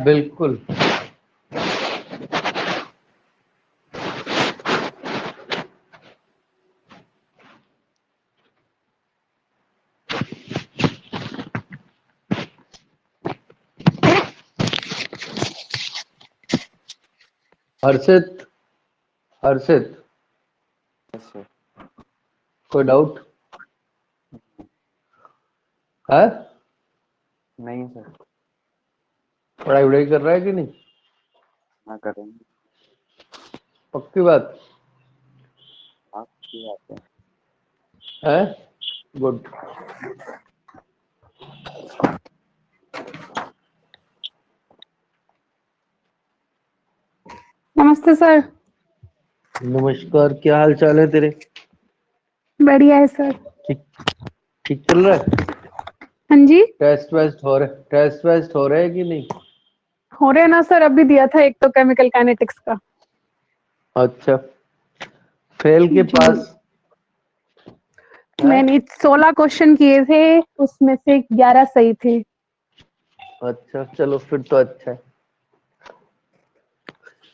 बिल्कुल। हर्षित, हर्षित, कोई डाउट है? नहीं सर। पढ़ाई वढ़ाई कर रहा है कि नहीं? हाँ करेंगे। पक्की बात आपकी बात है? गुड। नमस्ते सर। नमस्कार, क्या हाल चाल है तेरे? बढ़िया है सर। ठीक, ठीक चल रहा है? हाँ जी। टेस्ट वेस्ट हो रहे हैं कि नहीं? हो रहे हैं ना सर, अभी दिया था एक तो केमिकल काइनेटिक्स का। अच्छा, फेल के जी। पास है? मैंने 16 क्वेश्चन किए थे, उसमें से 11 सही थे। अच्छा, चलो फिर तो अच्छा है।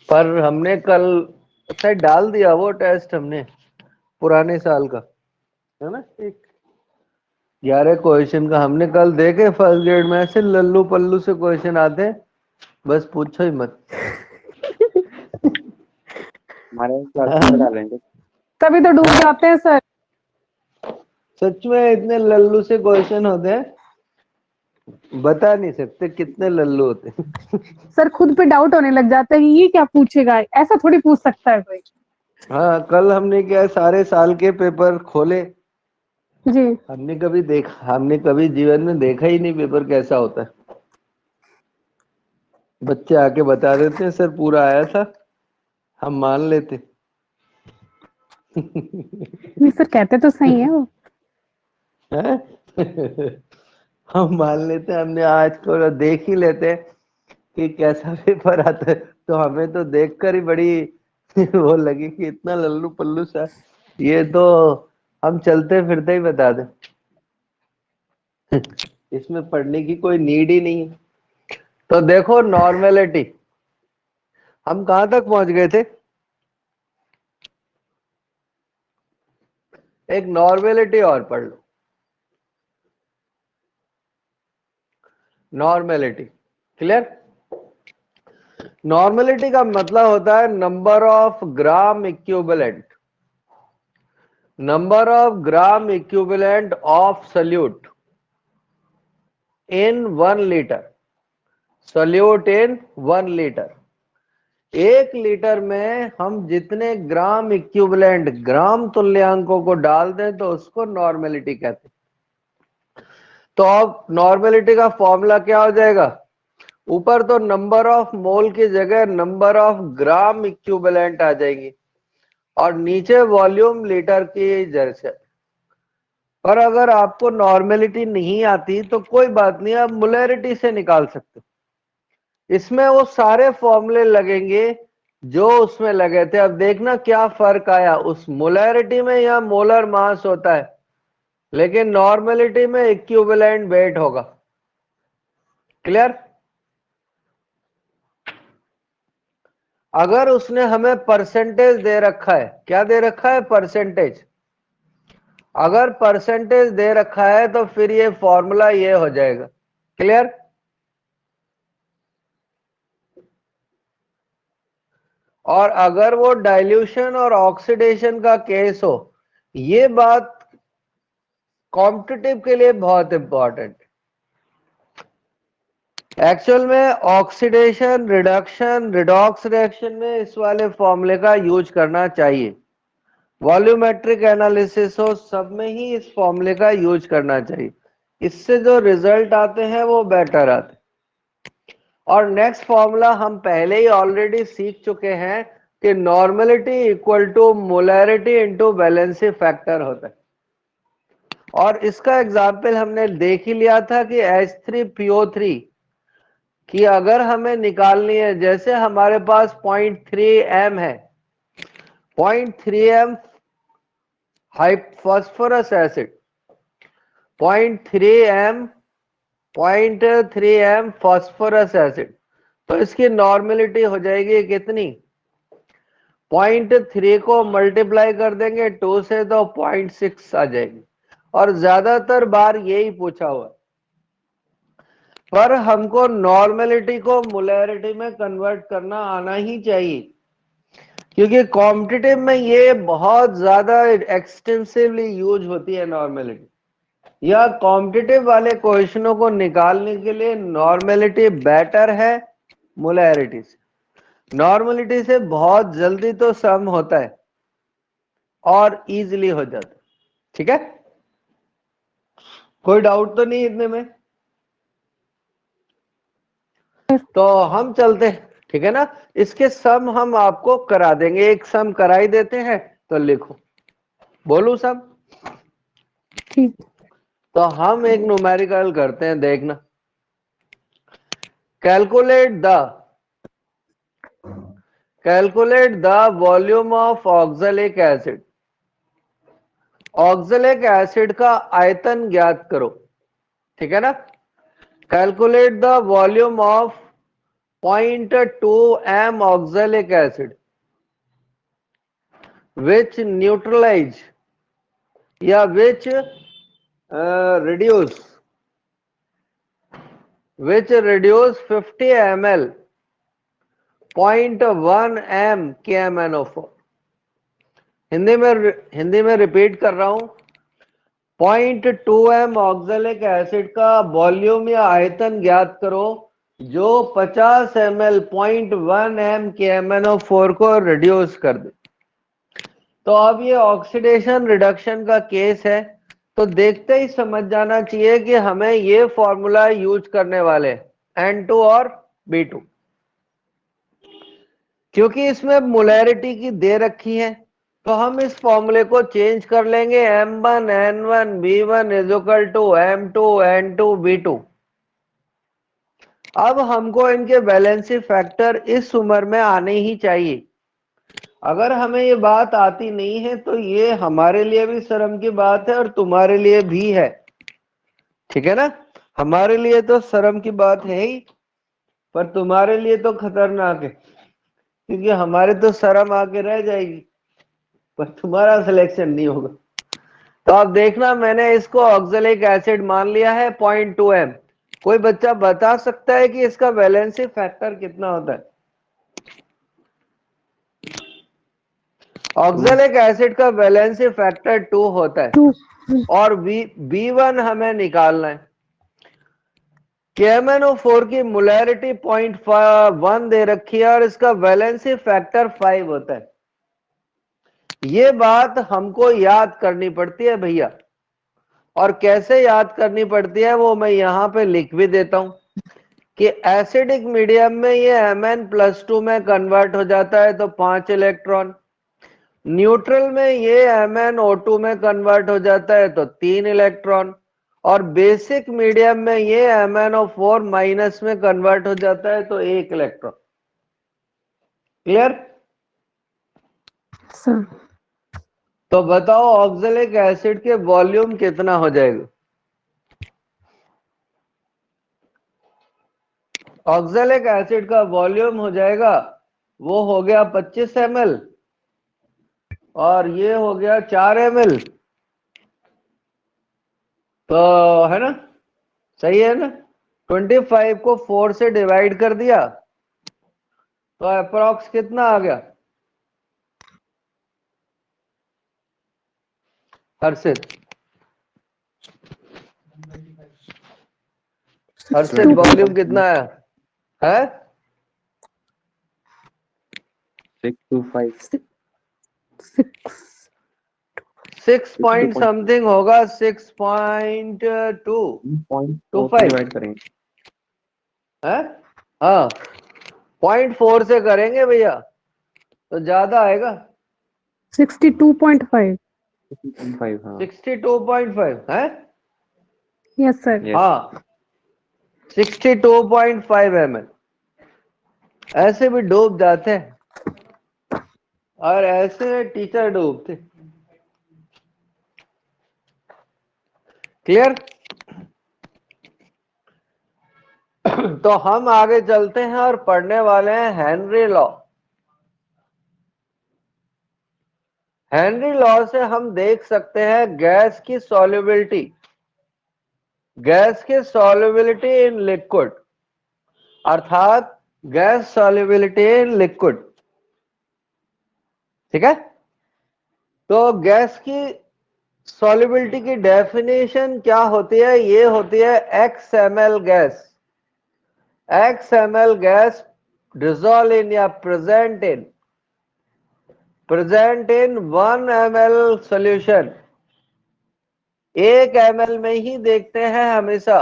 पर हमने कल शायद डाल दिया वो टेस्ट हमने पुराने साल का, है ना? एक 11 क्वेश्चन का हमने कल देखे फर्स्ट ग्रेड में, ऐसे लल्लू पल्लू से क्वेश्चन आते हैं, बस पूछो ही मत। हमारे क्लास में हाँ, डालेंगे। तभी तो डूब जाते हैं सर। सच में इतने लल्लू से क्वेश्चन होते हैं, बता नहीं सकते कितने लल्लू होते हैं। सर खुद पे डाउट होने लग जाता है, ये क्या पूछेगा, ऐसा थोड़ी पूछ सकता है कोई। हाँ, कल हमने क्या है, सारे साल के पेपर खोले। जी। हमने कभी जीवन में देखा ही नहीं पेपर कैसा होता है। बच्चे आके बता देते हैं सर पूरा आया था, हम मान लेते। नहीं सर, कहते तो सही है वो। हैं? हम मान लेते हैं, हमने आज को देख ही लेते हैं कि कैसा पेपर आता है, तो हमें तो देखकर ही बड़ी वो लगी कि इतना लल्लू पल्लू सा, ये तो हम चलते फिरते ही बता दें। इसमें पढ़ने की कोई नीड ही नहीं है। तो देखो नॉर्मेलिटी, हम कहां तक पहुंच गए थे? एक नॉर्मेलिटी और पढ़ लो। Normality clear? नॉर्मेलिटी का मतलब होता है number of gram equivalent, number of gram equivalent of solute in 1 litre, solute in 1 litre. 1 litre में हम जितने ग्राम इक्विवेलेंट, ग्राम तुल्यांकों को डाल दें तो उसको नॉर्मेलिटी कहते हैं। तो अब नॉर्मेलिटी का फॉर्मूला क्या हो जाएगा? ऊपर तो नंबर ऑफ मोल की जगह नंबर ऑफ ग्राम इक्विवेलेंट आ जाएंगी, और नीचे वॉल्यूम लीटर की जर से। पर अगर आपको नॉर्मेलिटी नहीं आती तो कोई बात नहीं, आप मोलैरिटी से निकाल सकते हो। इसमें वो सारे फॉर्मूले लगेंगे जो उसमें लगे थे। अब देखना क्या फर्क आया, उस मोलैरिटी में या मोलर मास होता है, लेकिन नॉर्मेलिटी में इक्विवेलेंट वेट होगा। क्लियर? अगर उसने हमें परसेंटेज दे रखा है, क्या दे रखा है? परसेंटेज। अगर परसेंटेज दे रखा है तो फिर ये फॉर्मूला ये हो जाएगा। क्लियर? और अगर वो डाइल्यूशन और ऑक्सीडेशन का केस हो, ये बात कॉम्पिटिटिव के लिए बहुत इंपॉर्टेंट। एक्चुअल में ऑक्सीडेशन, रिडक्शन, रिडॉक्स रिएक्शन में इस वाले फॉर्मूले का यूज करना चाहिए। वॉल्यूमेट्रिक एनालिसिस हो, सब में ही इस फॉर्मूले का यूज करना चाहिए। इससे जो रिजल्ट आते हैं वो बेटर आते हैं। और नेक्स्ट फॉर्मूला हम पहले ही ऑलरेडी सीख चुके हैं कि normality equal to molarity into valency factor होता है। और इसका एग्जाम्पल हमने देख ही लिया था कि H3PO3 की अगर हमें निकालनी है, जैसे हमारे पास 0.3 m है, 0.3 m phosphorus acid, 0.3 m phosphorous acid, तो इसकी नॉर्मेलिटी हो जाएगी कितनी? 0.3 को मल्टीप्लाई कर देंगे 2 से तो 0.6 आ जाएगी। और ज्यादातर बार यही पूछा हुआ है, पर हमको नॉर्मेलिटी को मोलैरिटी में कन्वर्ट करना आना ही चाहिए, क्योंकि कॉम्पिटिटिव में ये बहुत ज्यादा एक्सटेंसिवली यूज होती है नॉर्मेलिटी। या कॉम्पिटिटिव वाले क्वेश्चनों को निकालने के लिए नॉर्मेलिटी बेटर है मोलैरिटी से। नॉर्मेलिटी से बहुत जल्दी तो सम होता है और इजीली हो जाता है। ठीक है, कोई डाउट तो नहीं इतने में? तो हम चलते हैं, ठीक है ना। इसके सम हम आपको करा देंगे, एक सम करा ही देते हैं, तो लिखो, बोलू सम। ठीक। तो हम एक न्यूमेरिकल करते हैं, देखना। Calculate the volume of oxalic acid. Oxalic acid का आयतन ज्ञात करो, ठीक है ना। Calculate the volume of 0.2 m oxalic acid which neutralise या which reduce 50 ml 0.1 m KMnO4। Hindi में रिपीट कर रहा हूं, 0.2 m ऑक्सैलिक एसिड का वॉल्यूम या आयतन ज्ञात करो जो 50 ml 0.1 m KMnO4 को रिड्यूस कर दे। तो अब ये ऑक्सीडेशन रिडक्शन का केस है, तो देखते ही समझ जाना चाहिए कि हमें ये फॉर्मूला यूज करने वाले N2 और B2, क्योंकि इसमें मोलैरिटी की दे रखी है। तो हम इस फॉर्मूले को चेंज कर लेंगे, M1 N1 B1 is equal to M2 N2 B2। अब हमको इनके वैलेंसी फैक्टर इस उम्र में आने ही चाहिए। अगर हमें ये बात आती नहीं है तो ये हमारे लिए भी शर्म की बात है और तुम्हारे लिए भी है, ठीक है ना। हमारे लिए तो शर्म की बात है ही, पर तुम्हारे लिए तो खतरनाक है, क्योंकि हमारे तो शर्म आके रह जाएगी, पर तुम्हारा सिलेक्शन नहीं होगा। तो अब देखना, मैंने इसको ऑक्सैलिक एसिड मान लिया है 0.2 m। कोई बच्चा बता सकता है कि इसका वैलेंसी फैक्टर कितना होता है? ऑक्सैलिक एसिड का वैलेंसी फैक्टर 2 होता है, 2। और B1 हमें निकालना है। KMnO4 की मोलैरिटी 0.1 दे रखी है और इसका वैलेंसी फैक्टर 5 होता है। ये बात हमको याद करनी पड़ती है भैया, और कैसे याद करनी पड़ती है वो मैं यहां पे लिख भी देता हूं कि एसिडिक मीडियम में ये Mn+2 में कन्वर्ट हो जाता है, तो 5 इलेक्ट्रॉन। न्यूट्रल में ये MnO2 में कन्वर्ट हो जाता है, तो 3 इलेक्ट्रॉन। और बेसिक मीडियम में ये MnO4 माइनस में कन्वर्ट हो जाता है, तो 1 इलेक्ट्रॉन। क्लियर? सर तो बताओ ऑक्सैलिक एसिड के वॉल्यूम कितना हो जाएगा? ऑक्सैलिक एसिड का वॉल्यूम हो जाएगा, वो हो गया 25 ml, और ये हो गया 4 ml। तो है ना, सही है ना। 25 को 4 से डिवाइड कर दिया, तो अप्रोक्स कितना आ गया? हर्षित, हर्षित वॉल्यूम कितना आया है? 625 6 पॉइंट समथिंग होगा, 6.225 डिवाइड करेंगे। है। हाँ, 0.4 से करेंगे भैया तो ज्यादा आएगा। 62.5। 5 हाँ 62.5 है। Yes sir. यस हाँ, 62.5 ml। ऐसे भी डूब जाते हैं, और ऐसे टीचर डूबते। क्लियर? तो हम आगे चलते हैं और पढ़ने वाले हैं हेनरी लॉ। हेनरी लॉ से हम देख सकते हैं गैस की सॉल्युबिलिटी, गैस की सॉल्युबिलिटी इन लिक्विड, अर्थात गैस सॉल्युबिलिटी इन लिक्विड। ठीक है? तो गैस की सॉल्युबिलिटी की डेफिनेशन क्या होती है? ये होती है XML gas, XML gas dissolve in या present in 1 ml solution, 1 ml में ही देखते हैं हमेशा,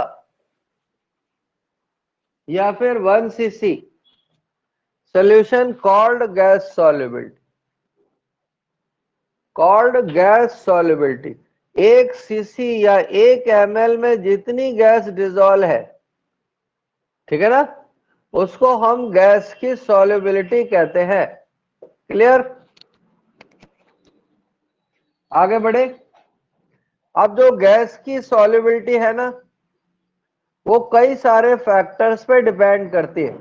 या फिर 1 cc solution called gas solubility, called gas solubility। 1 cc या 1 ml में जितनी गैस डिजोल्व है, ठीक है ना, उसको हम गैस की सॉल्युबिलिटी कहते हैं। क्लियर? आगे बढ़े। अब जो गैस की सॉल्युबिलिटी है ना, वो कई सारे फैक्टर्स पे डिपेंड करती है।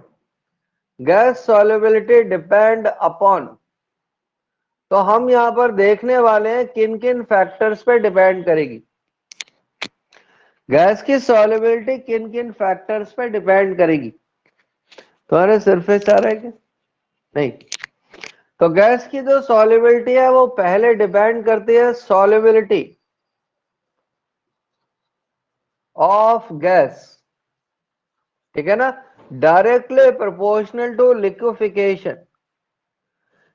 गैस सॉल्युबिलिटी डिपेंड अपॉन, तो हम यहां पर देखने वाले हैं किन किन फैक्टर्स पे डिपेंड करेगी। गैस की सॉल्युबिलिटी किन किन फैक्टर्स पे डिपेंड करेगी। तुम्हारे सरफेस आ रहा है क्या? नहीं। तो गैस की जो सॉल्युबिलिटी है वो पहले डिपेंड करती है सॉल्युबिलिटी ऑफ गैस, ठीक है ना, directly proportional to liquefaction.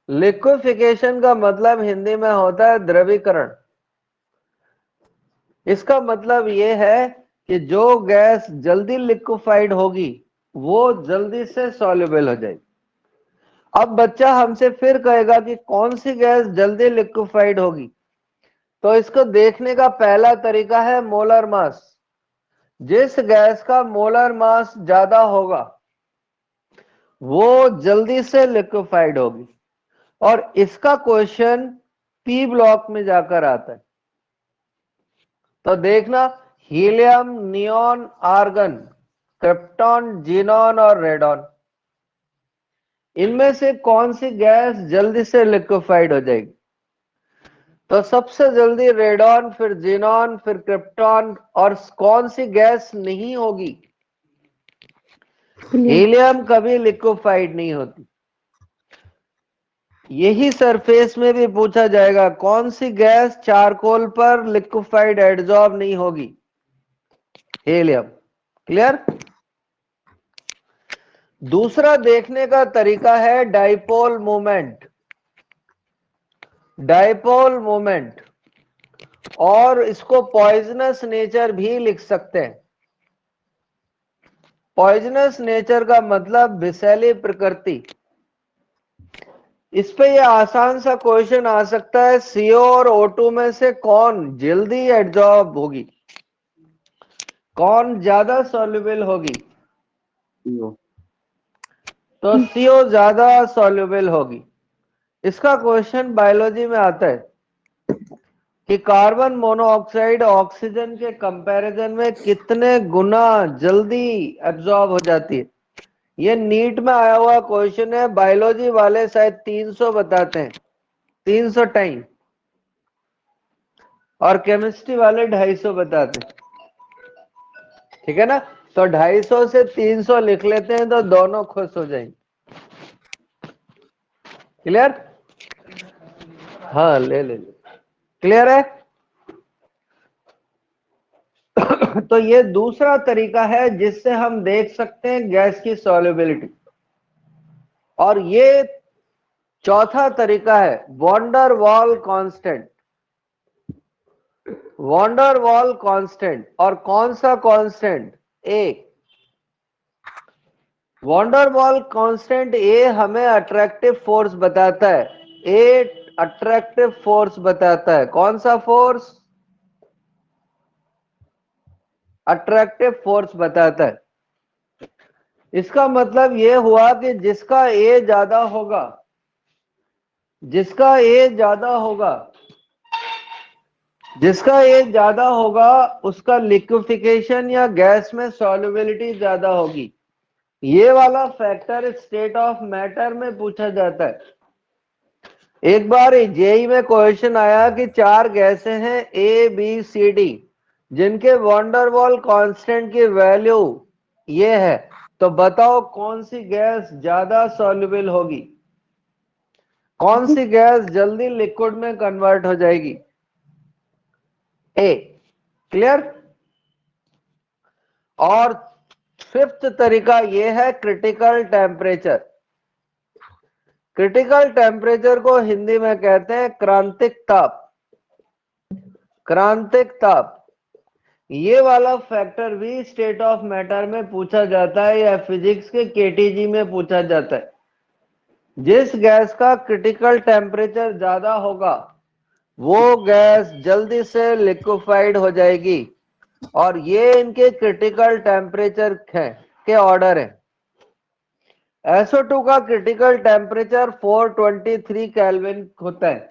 Liquefaction का मतलब हिंदी में होता है द्रवीकरण। इसका मतलब यह है कि जो गैस जल्दी लिक्विफाइड होगी वो जल्दी से सॉल्युबल हो जाएगी। अब बच्चा हमसे फिर कहेगा कि कौन सी गैस जल्दी लिक्विफाइड होगी, तो इसको देखने का पहला तरीका है मोलर मास। जिस गैस का मोलर मास ज्यादा होगा वो जल्दी से लिक्विफाइड होगी, और इसका क्वेश्चन पी ब्लॉक में जाकर आता है। तो देखना, helium, neon, argon, krypton, xenon और रेडॉन, इनमें से कौन सी गैस जल्दी से लिक्विफाइड हो जाएगी? तो सबसे जल्दी रेडॉन, फिर जीनॉन, फिर क्रिप्टॉन, और कौन सी गैस नहीं होगी? हीलियम कभी लिक्विफाइड नहीं होती। यही सरफेस में भी पूछा जाएगा, कौन सी गैस चारकोल पर लिक्विफाइड एडजॉर्ब नहीं होगी? हीलियम। क्लियर? दूसरा देखने का तरीका है डाइपोल मोमेंट। डाइपोल मोमेंट, और इसको पॉइजनस नेचर भी लिख सकते हैं। पॉइजनस नेचर का मतलब विषैली प्रकृति। इस पे ये आसान सा क्वेश्चन आ सकता है, CO और O2 में से कौन जल्दी एडजॉर्ब होगी, कौन ज्यादा सॉल्युबल होगी? CO। तो CO ज्यादा सॉल्युबल होगी। इसका क्वेश्चन बायोलॉजी में आता है कि कार्बन मोनोऑक्साइड ऑक्सीजन के कंपैरिजन में कितने गुना जल्दी एब्जॉर्ब हो जाती है। ये नीट में आया हुआ क्वेश्चन है, बायोलॉजी वाले शायद 300 बताते हैं, 300 टाइम, और केमिस्ट्री वाले 250 बताते हैं। ठीक है ना? तो 250 से 300 लिख लेते हैं तो दोनों खुश हो जाएंगे। क्लियर? हाँ, ले ले। क्लियर है? तो ये दूसरा तरीका है जिससे हम देख सकते हैं गैस की सॉल्युबिलिटी। और ये चौथा तरीका है van der Waals constant. Van der Waals constant, और कौन सा constant? A. Van der Waals constant a हमें अट्रैक्टिव फोर्स बताता है। ए अट्रैक्टिव फोर्स बताता है। कौन सा फोर्स? अट्रैक्टिव फोर्स बताता है। इसका मतलब यह हुआ कि जिसका ए ज्यादा होगा, जिसका ए ज्यादा होगा जिसका एज ज्यादा होगा उसका लिक्विफिकेशन या गैस में सॉल्युबिलिटी ज्यादा होगी। ये वाला फैक्टर स्टेट ऑफ मैटर में पूछा जाता है। एक बार जेई में क्वेश्चन आया कि 4 गैसें हैं ए बी सी डी, जिनके वॉन्डरवॉल कांस्टेंट की वैल्यू ये है, तो बताओ कौन सी गैस ज्यादा सॉल्युबल होगी, कौन सी गैस जल्दी लिक्विड में कन्वर्ट हो जाएगी। ए, क्लियर। और फिफ्थ तरीका ये है क्रिटिकल टेम्परेचर। क्रिटिकल टेम्परेचर को हिंदी में कहते हैं क्रांतिक ताप। क्रांतिक ताप, ये वाला फैक्टर भी स्टेट ऑफ मैटर में पूछा जाता है या फिजिक्स के केटीजी में पूछा जाता है। जिस गैस का क्रिटिकल टेम्परेचर ज्यादा होगा वो गैस जल्दी से लिक्विफाइड हो जाएगी, और ये इनके क्रिटिकल टेम्परेचर के ऑर्डर है। SO2 का क्रिटिकल टेम्परेचर 423 केल्विन होता है,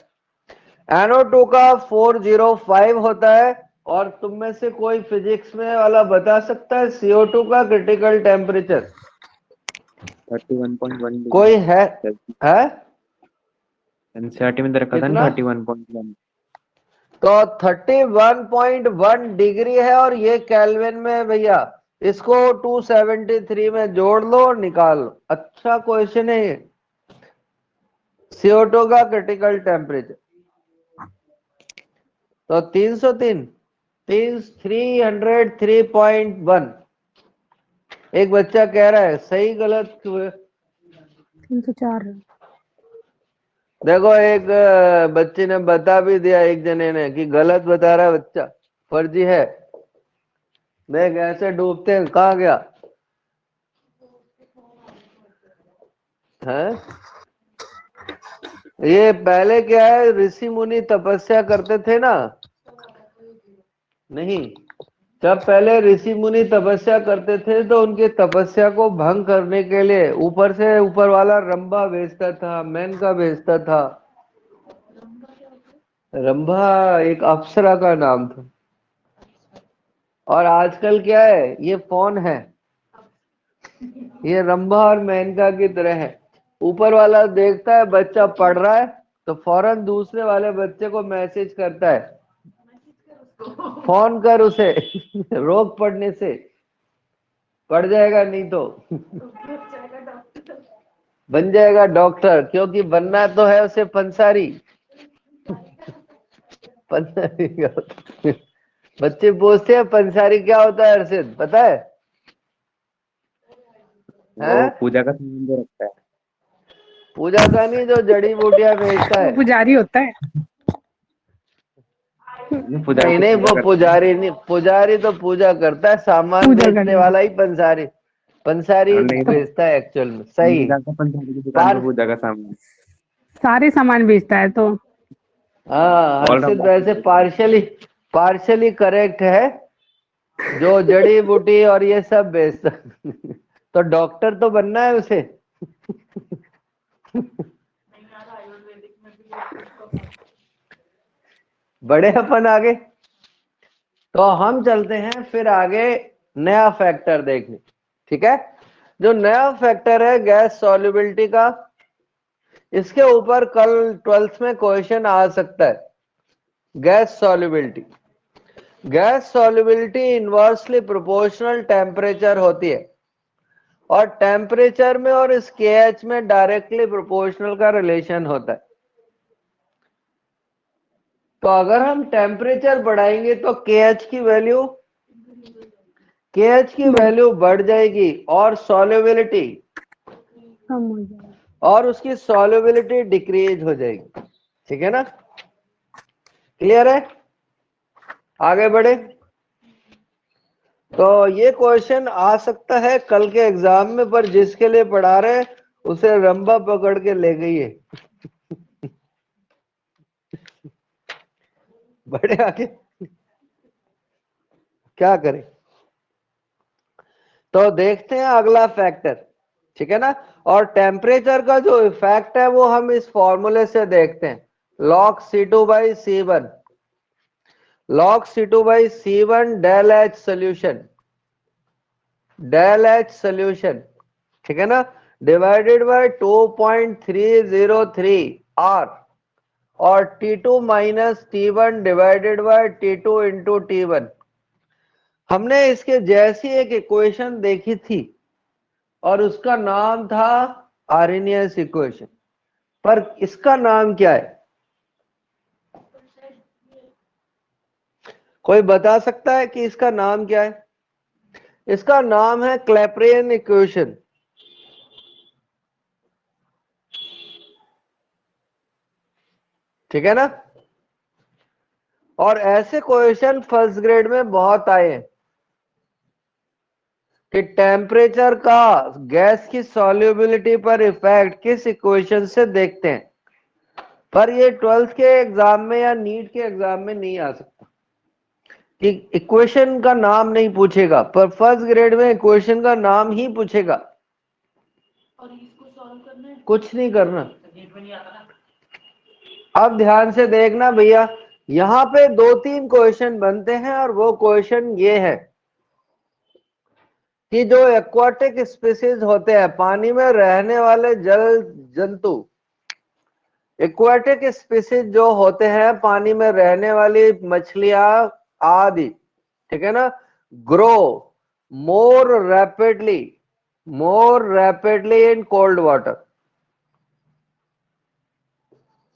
NO2 का 405 होता है। और तुम में से कोई फिजिक्स में वाला बता सकता है CO2 का क्रिटिकल टेम्परेचर? 31.1 कोई है? एनसीईआरटी में रखा था ना 31.1। तो 31.1 डिग्री है और ये केल्विन में है भैया। इसको 273 में जोड़ लो और निकाल लो। अच्छा क्वेश्चन है ये, CO2 का क्रिटिकल टेम्परेचर। तो 303 303.1। एक बच्चा कह रहा है सही गलत। 304 है। देखो एक बच्चे ने बता भी दिया, एक जने ने, कि गलत बता रहा है बच्चा, फर्जी है। देख ऐसे डूबते हैं, कहाँ गया है? ये पहले क्या है, ऋषि मुनि तपस्या करते थे ना, नहीं, जब पहले ऋषि मुनि तपस्या करते थे तो उनकी तपस्या को भंग करने के लिए ऊपर से ऊपर वाला रंभा भेजता था, मेनका भेजता था। रंभा एक अप्सरा का नाम था। और आजकल क्या है, ये फोन है, ये रंभा और मेनका की तरह है। ऊपर वाला देखता है बच्चा पढ़ रहा है तो फौरन दूसरे वाले बच्चे को मैसेज करता है, फोन कर उसे रोक पढ़ने से, पढ़ जाएगा नहीं तो बन जाएगा डॉक्टर, क्योंकि बनना तो है उसे पंसारी। पंसारी क्या होता है? बच्चे पूछते हैं पंसारी क्या होता है, अर्षित पता है? वो पूजा का सामान जो रखता है। पूजा का नहीं, जो जड़ी बूटियां बेचता है। पुजारी होता है। पुजारी नहीं वो पुजारी नहीं, पुजारी तो पूजा करता है, सामान पूजा बेचने करने वाला ही पंसारी। पंसारी नहीं तो बेचता है एक्चुअल में, सही। पंसारी की दुकान पे पूजा का सामान, सारे सामान बेचता है तो। हाँ हर्षित वैसे पार्शली करेक्ट है, जो जड़ी बूटी और ये सब बेचता तो डॉक्टर तो बनना है उसे। बड़े अपन आगे, तो हम चलते हैं फिर आगे नया फैक्टर देखने। ठीक है, जो नया फैक्टर है गैस सॉल्युबिलिटी का, इसके ऊपर कल 12th में क्वेश्चन आ सकता है। Gas solubility, gas solubility inversely proportional temperature होती है, और टेम्परेचर में और इस KH में डायरेक्टली प्रोपोर्शनल का रिलेशन होता है। तो अगर हम टेम्परेचर बढ़ाएंगे तो KH की वैल्यू बढ़ जाएगी और सॉल्युबिलिटी कम हो जाएगा। और उसकी सॉल्युबिलिटी डिक्रीज हो जाएगी। ठीक है ना, क्लियर है? आगे बढ़े। तो ये क्वेश्चन आ सकता है कल के एग्जाम में, पर जिसके लिए पढ़ा रहे उसे रंभा पकड़ के ले गई है। बड़े आगे क्या करें, तो देखते हैं अगला फैक्टर। ठीक है ना, और टेम्परेचर का जो इफेक्ट है वो हम इस फॉर्मूले से देखते हैं, log C2/C1। log C2 by C1 del H solution, del H solution, ठीक है ना, डिवाइडेड बाय 2.303 R और T2 minus T1 divided by T2 into T1। हमने इसके जैसी एक इक्वेशन देखी थी और उसका नाम था आर्हेनियस इक्वेशन, पर इसका नाम क्या है? कोई बता सकता है कि इसका नाम क्या है? इसका नाम है क्लैपेरियन इक्वेशन। ठीक है ना? और ऐसे क्वेश्चन फर्स्ट ग्रेड में बहुत आए हैं कि टेम्परेचर का गैस की सॉल्युबिलिटी पर इफेक्ट किस इक्वेशन से देखते हैं, पर ये 12th के एग्जाम में या नीट के एग्जाम में नहीं आ सकता कि इक्वेशन का नाम नहीं पूछेगा, पर फर्स्ट ग्रेड में इक्वेशन का नाम ही पूछेगा। और इसको सॉल्व करना है, कुछ नहीं करना। अब ध्यान से देखना भैया, यहाँ पे 2-3 क्वेश्चन बनते हैं और वो क्वेश्चन ये है कि जो एक्वाटिक स्पीसीज होते हैं, पानी में रहने वाले जल जंतु, एक्वाटिक स्पीसीज जो होते हैं पानी में रहने वाली मछलियां आदि, ठीक है ना, grow more rapidly in cold water.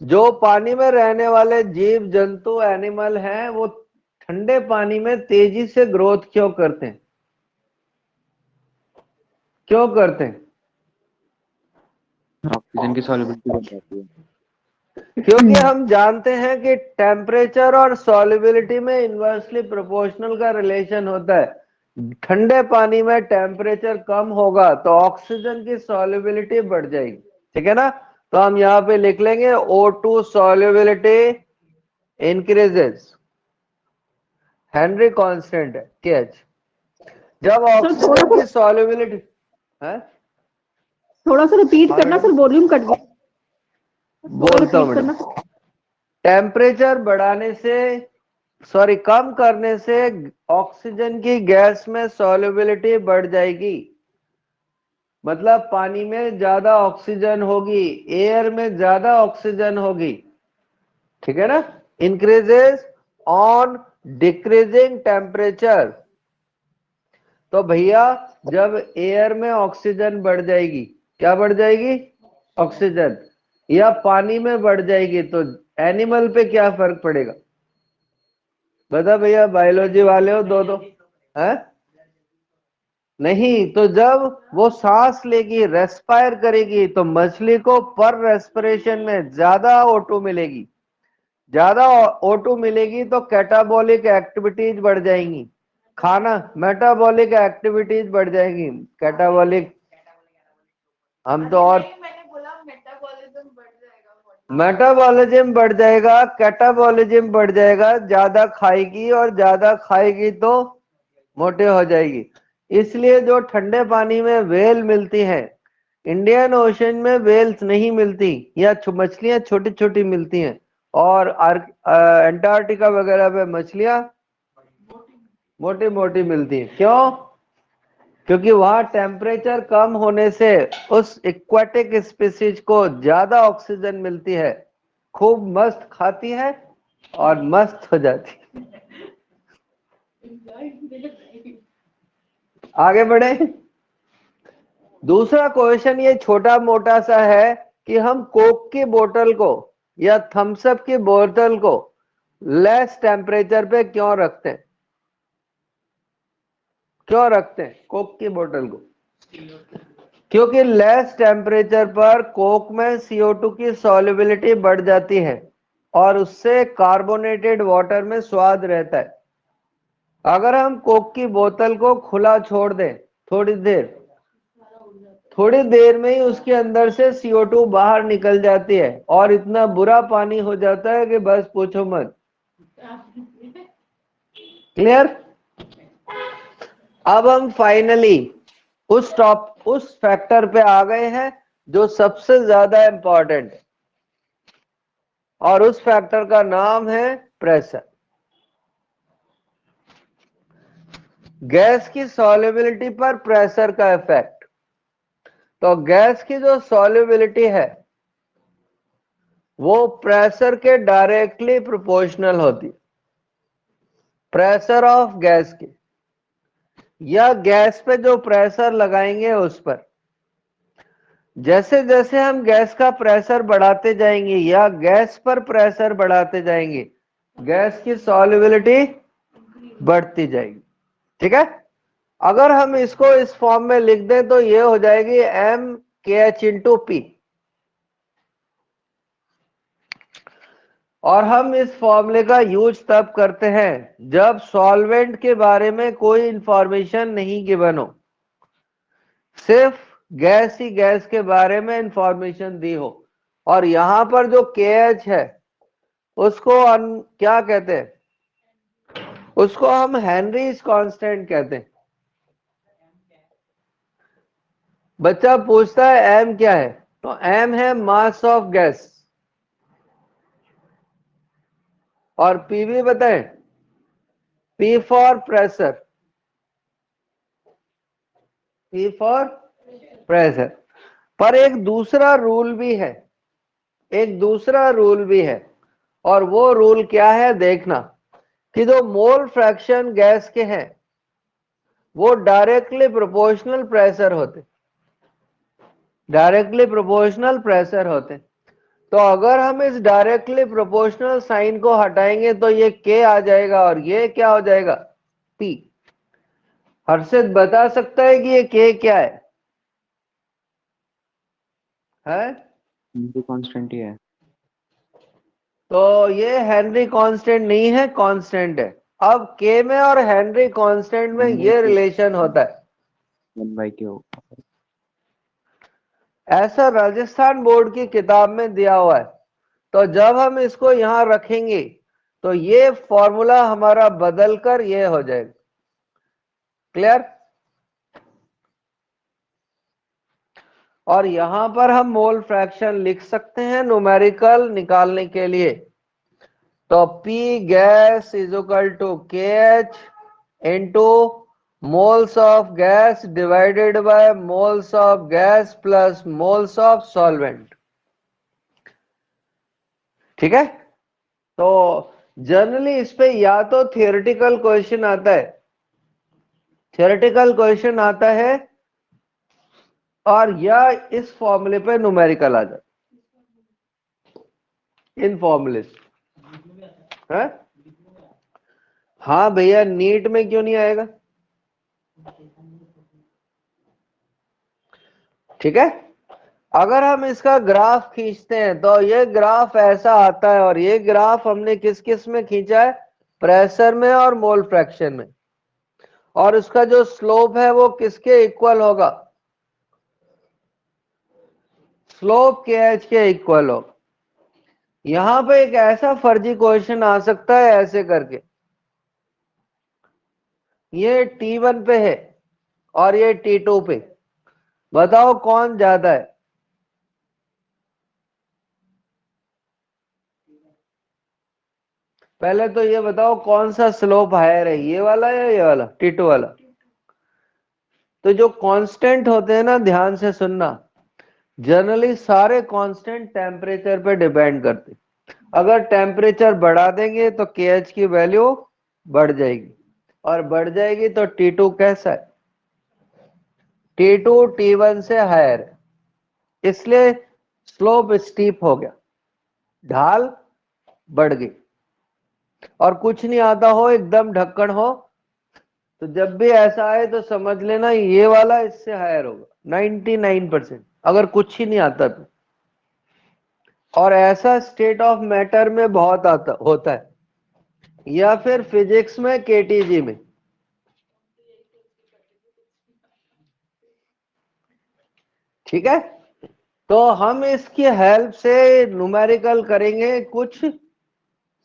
जो पानी में रहने वाले जीव जंतु एनिमल हैं वो ठंडे पानी में तेजी से ग्रोथ क्यों करते हैं? क्यों करते हैं? ऑक्सीजन की सॉल्युबिलिटी बढ़ जाती है। क्योंकि हम जानते हैं कि टेम्परेचर और सॉल्युबिलिटी में इनवर्सली प्रोपोर्शनल का रिलेशन होता है। ठंडे पानी में टेम्परेचर कम होगा तो ऑक्सीजन की सॉल्युबिलिटी बढ़ जाएगी, ठीक है ना। तो हम यहाँ पे लिख लेंगे O2 solubility increases, Henry constant है KH। जब ऑक्सीजन की सॉल्युबिलिटी है, थोड़ा सा रिपीट करना सर, वॉल्यूम कट गया। बोलता हूं मैडम, टेम्परेचर बढ़ाने से कम करने से ऑक्सीजन की गैस में सॉल्युबिलिटी बढ़ जाएगी, मतलब पानी में ज्यादा ऑक्सीजन होगी, एयर में ज्यादा ऑक्सीजन होगी, ठीक है ना। Increases on decreasing temperature. तो भैया जब एयर में ऑक्सीजन बढ़ जाएगी, क्या बढ़ जाएगी? ऑक्सीजन, या पानी में बढ़ जाएगी तो एनिमल पे क्या फर्क पड़ेगा? बता भैया, बायोलॉजी वाले हो दो है? नहीं, तो जब वो सांस लेगी, रेस्पायर करेगी, तो मछली को पर रेस्पिरेशन में ज्यादा O2 मिलेगी। ज्यादा O2 मिलेगी तो कैटाबॉलिक एक्टिविटीज बढ़ जाएंगी, खाना मेटाबॉलिक एक्टिविटीज बढ़ जाएगी। कैटाबॉलिक हम तो और मेटाबॉलिज्म बढ़ जाएगा, कैटाबॉलिज्म बढ़ जाएगा। ज्यादा खाएगी और ज्यादा खाएगी तो मोटे हो जाएगी। इसलिए जो ठंडे पानी में वेल मिलती है, इंडियन ओशन में वेल्स नहीं मिलती, या मछलियां छोटी छोटी मिलती हैं, और अंटार्कटिका वगैरह पे मछलियां मोटी मोटी मिलती हैं। क्यों? क्योंकि वहां टेम्परेचर कम होने से उस एक्वाटिक स्पीसीज को ज्यादा ऑक्सीजन मिलती है, खूब मस्त खाती है और मस्त हो जाती है। आगे बढ़े। दूसरा क्वेश्चन ये छोटा मोटा सा है कि हम कोक की बोतल को या थम्स अप की बोतल को लेस टेम्परेचर पे क्यों रखते हैं? क्यों रखते हैं कोक की बोतल को? क्योंकि लेस टेम्परेचर पर कोक में CO2 की सॉल्युबिलिटी बढ़ जाती है और उससे कार्बोनेटेड वाटर में स्वाद रहता है। अगर हम कोक की बोतल को खुला छोड़ दें थोड़ी देर में ही उसके अंदर से CO2 बाहर निकल जाती है और इतना बुरा पानी हो जाता है कि बस पूछो मत। क्लियर? अब हम फाइनली उस फैक्टर पे आ गए हैं जो सबसे ज्यादा इंपॉर्टेंट है, और उस फैक्टर का नाम है प्रेशर। गैस की सॉल्युबिलिटी पर प्रेशर का इफेक्ट। तो गैस की जो सॉल्युबिलिटी है वो प्रेशर के डायरेक्टली प्रोपोर्शनल होती है, प्रेशर ऑफ गैस के, या गैस पे जो प्रेशर लगाएंगे उस पर। जैसे जैसे हम गैस का प्रेशर बढ़ाते जाएंगे या गैस पर प्रेशर बढ़ाते जाएंगे, गैस की सॉल्युबिलिटी बढ़ती जाएगी। ठीक है, अगर हम इसको इस फॉर्म में लिख दें तो ये हो जाएगी MKH इंटू पी। और हम इस फॉर्मूले का यूज तब करते हैं जब सॉल्वेंट के बारे में कोई इंफॉर्मेशन नहीं गिवन हो, सिर्फ गैस ही गैस के बारे में इंफॉर्मेशन दी हो। और यहां पर जो KH है उसको क्या कहते हैं, उसको हम हेनरीज कांस्टेंट कहते हैं। बच्चा पूछता है M क्या है, तो M है मास ऑफ गैस, और PV बताएं, P for pressure, P for pressure. पर एक दूसरा रूल भी है, एक दूसरा रूल भी है, और वो रूल क्या है देखना, कि जो मोल फ्रैक्शन गैस के हैं वो डायरेक्टली प्रोपोर्शनल प्रेशर होते, डायरेक्टली प्रोपोर्शनल प्रेशर होते। तो अगर हम इस डायरेक्टली प्रोपोर्शनल साइन को हटाएंगे तो ये K आ जाएगा और ये क्या हो जाएगा, P। हर्षित बता सकता है कि ये K क्या है? इनकी कांस्टेंट ही है। तो ये हेनरी कांस्टेंट नहीं है, कांस्टेंट है। अब K में और हेनरी कांस्टेंट में ये रिलेशन होता है। 1/Q। ऐसा राजस्थान बोर्ड की किताब में दिया हुआ है। तो जब हम इसको यहां रखेंगे तो ये फॉर्मूला हमारा बदलकर ये हो जाएगा। क्लियर? और यहां पर हम मोल फ्रैक्शन लिख सकते हैं न्यूमेरिकल निकालने के लिए। तो P gas is equal to KH into moles of gas divided by moles of gas plus moles of solvent. ठीक है, तो जनरली इस पे या तो थियोरेटिकल क्वेश्चन आता है, थियोरेटिकल क्वेश्चन आता है, और या इस फॉर्मूले पे न्यूमेरिकल आ जाता इन फॉर्मूले से। है? हाँ भैया, नीट में क्यों नहीं आएगा? ठीक है, अगर हम इसका ग्राफ खींचते हैं तो ये ग्राफ ऐसा आता है, और ये ग्राफ हमने किस किस में खींचा है, प्रेशर में और मोल फ्रैक्शन में। और उसका जो स्लोप है वो किसके इक्वल होगा, स्लोप KH के इक्वल होगा। यहां पे एक ऐसा फर्जी क्वेश्चन आ सकता है ऐसे करके, ये T1 पे है और ये T2 पे, बताओ कौन ज्यादा है? पहले तो ये बताओ कौन सा स्लोप हायर है, ये वाला या ये वाला, T2 वाला? तो जो कांस्टेंट होते हैं ना, ध्यान से सुनना, जनरली सारे कांस्टेंट टेम्परेचर पे डिपेंड करते। अगर टेम्परेचर बढ़ा देंगे तो KH की वैल्यू बढ़ जाएगी, और बढ़ जाएगी तो T2 कैसा है, T2 T1 से हायर है, इसलिए स्लोप स्टीप हो गया, ढाल बढ़ गई। और कुछ नहीं आता हो, एकदम ढक्कन हो, तो जब भी ऐसा आए तो समझ लेना ये वाला इससे हायर होगा 99%, अगर कुछ ही नहीं आता तो। और ऐसा स्टेट ऑफ मैटर में बहुत आता होता है, या फिर फिजिक्स में KTG में। ठीक है, तो हम इसकी हेल्प से न्यूमेरिकल करेंगे कुछ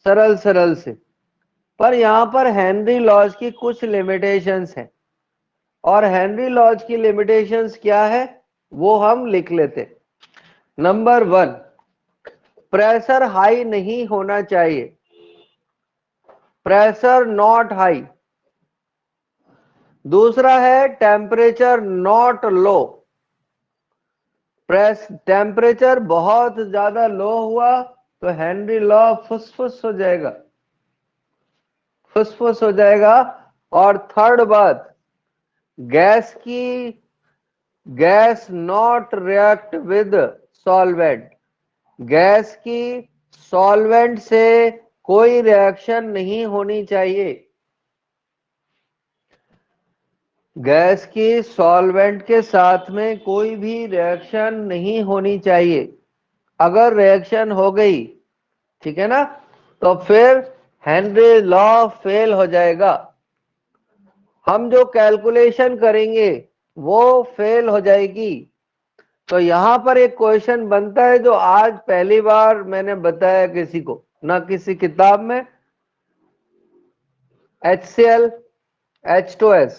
सरल सरल से। पर यहां पर हेनरी लॉज की कुछ लिमिटेशंस हैं, और हेनरी लॉज की लिमिटेशंस क्या है वो हम लिख लेते। नंबर 1, प्रेशर हाई नहीं होना चाहिए, प्रेशर नॉट हाई। दूसरा है temperature not low. Press temperature बहुत ज्यादा लो हुआ तो हेनरी लॉ फुसफुस हो जाएगा, फुसफुस हो जाएगा। और थर्ड बात, gas not react with solvent. Gas की सॉल्वेंट से कोई रिएक्शन नहीं होनी चाहिए। गैस की सॉल्वेंट के साथ में कोई भी रिएक्शन नहीं होनी चाहिए। अगर रिएक्शन हो गई, ठीक है ना, तो फिर हेनरी लॉ फेल हो जाएगा। हम जो कैलकुलेशन करेंगे वो फेल हो जाएगी। तो यहां पर एक क्वेश्चन बनता है जो आज पहली बार मैंने बताया किसी को, ना किसी किताब में। HCl, H2S,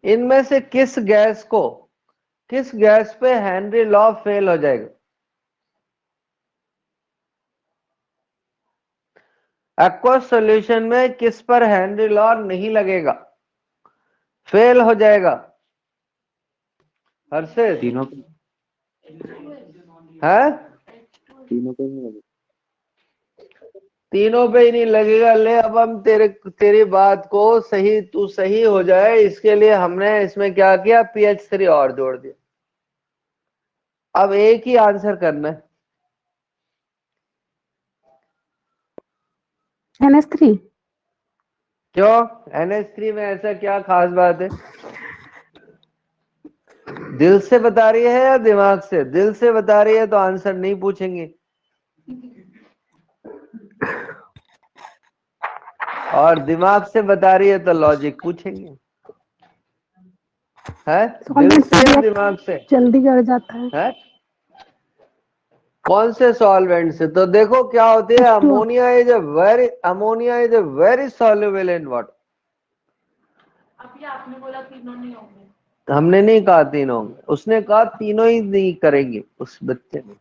इनमें से किस गैस पे हेनरी लॉ फेल हो जाएगा? एक्वस सॉल्यूशन में किस पर हेनरी लॉ नहीं लगेगा, फेल हो जाएगा? हर्षित तीनों पे है? तीनों पे नहीं लगे। तीनों पे ही नहीं लगेगा। ले, अब हम तेरी बात को तू सही हो जाए इसके लिए हमने इसमें क्या किया, PH3 और जोड़ दिया। अब एक ही आंसर करना है। NH3। क्यों? NH3 में ऐसा क्या खास बात है? दिल से बता रही है या दिमाग से? दिल से बता रही है तो आंसर नहीं पूछेंगे, और दिमाग से बता रही है तो लॉजिक पूछेंगे। है दिल से या दिमाग से? जल्दी कर जाता है। कौन से सॉल्वेंट से? तो देखो क्या होती है, ammonia is a very soluble in water. अभी आपने बोला तीनों नहीं होंगे। हमने नहीं कहा तीनों, उसने कहा तीनों ही नहीं करेंगे उस बच्चे ने।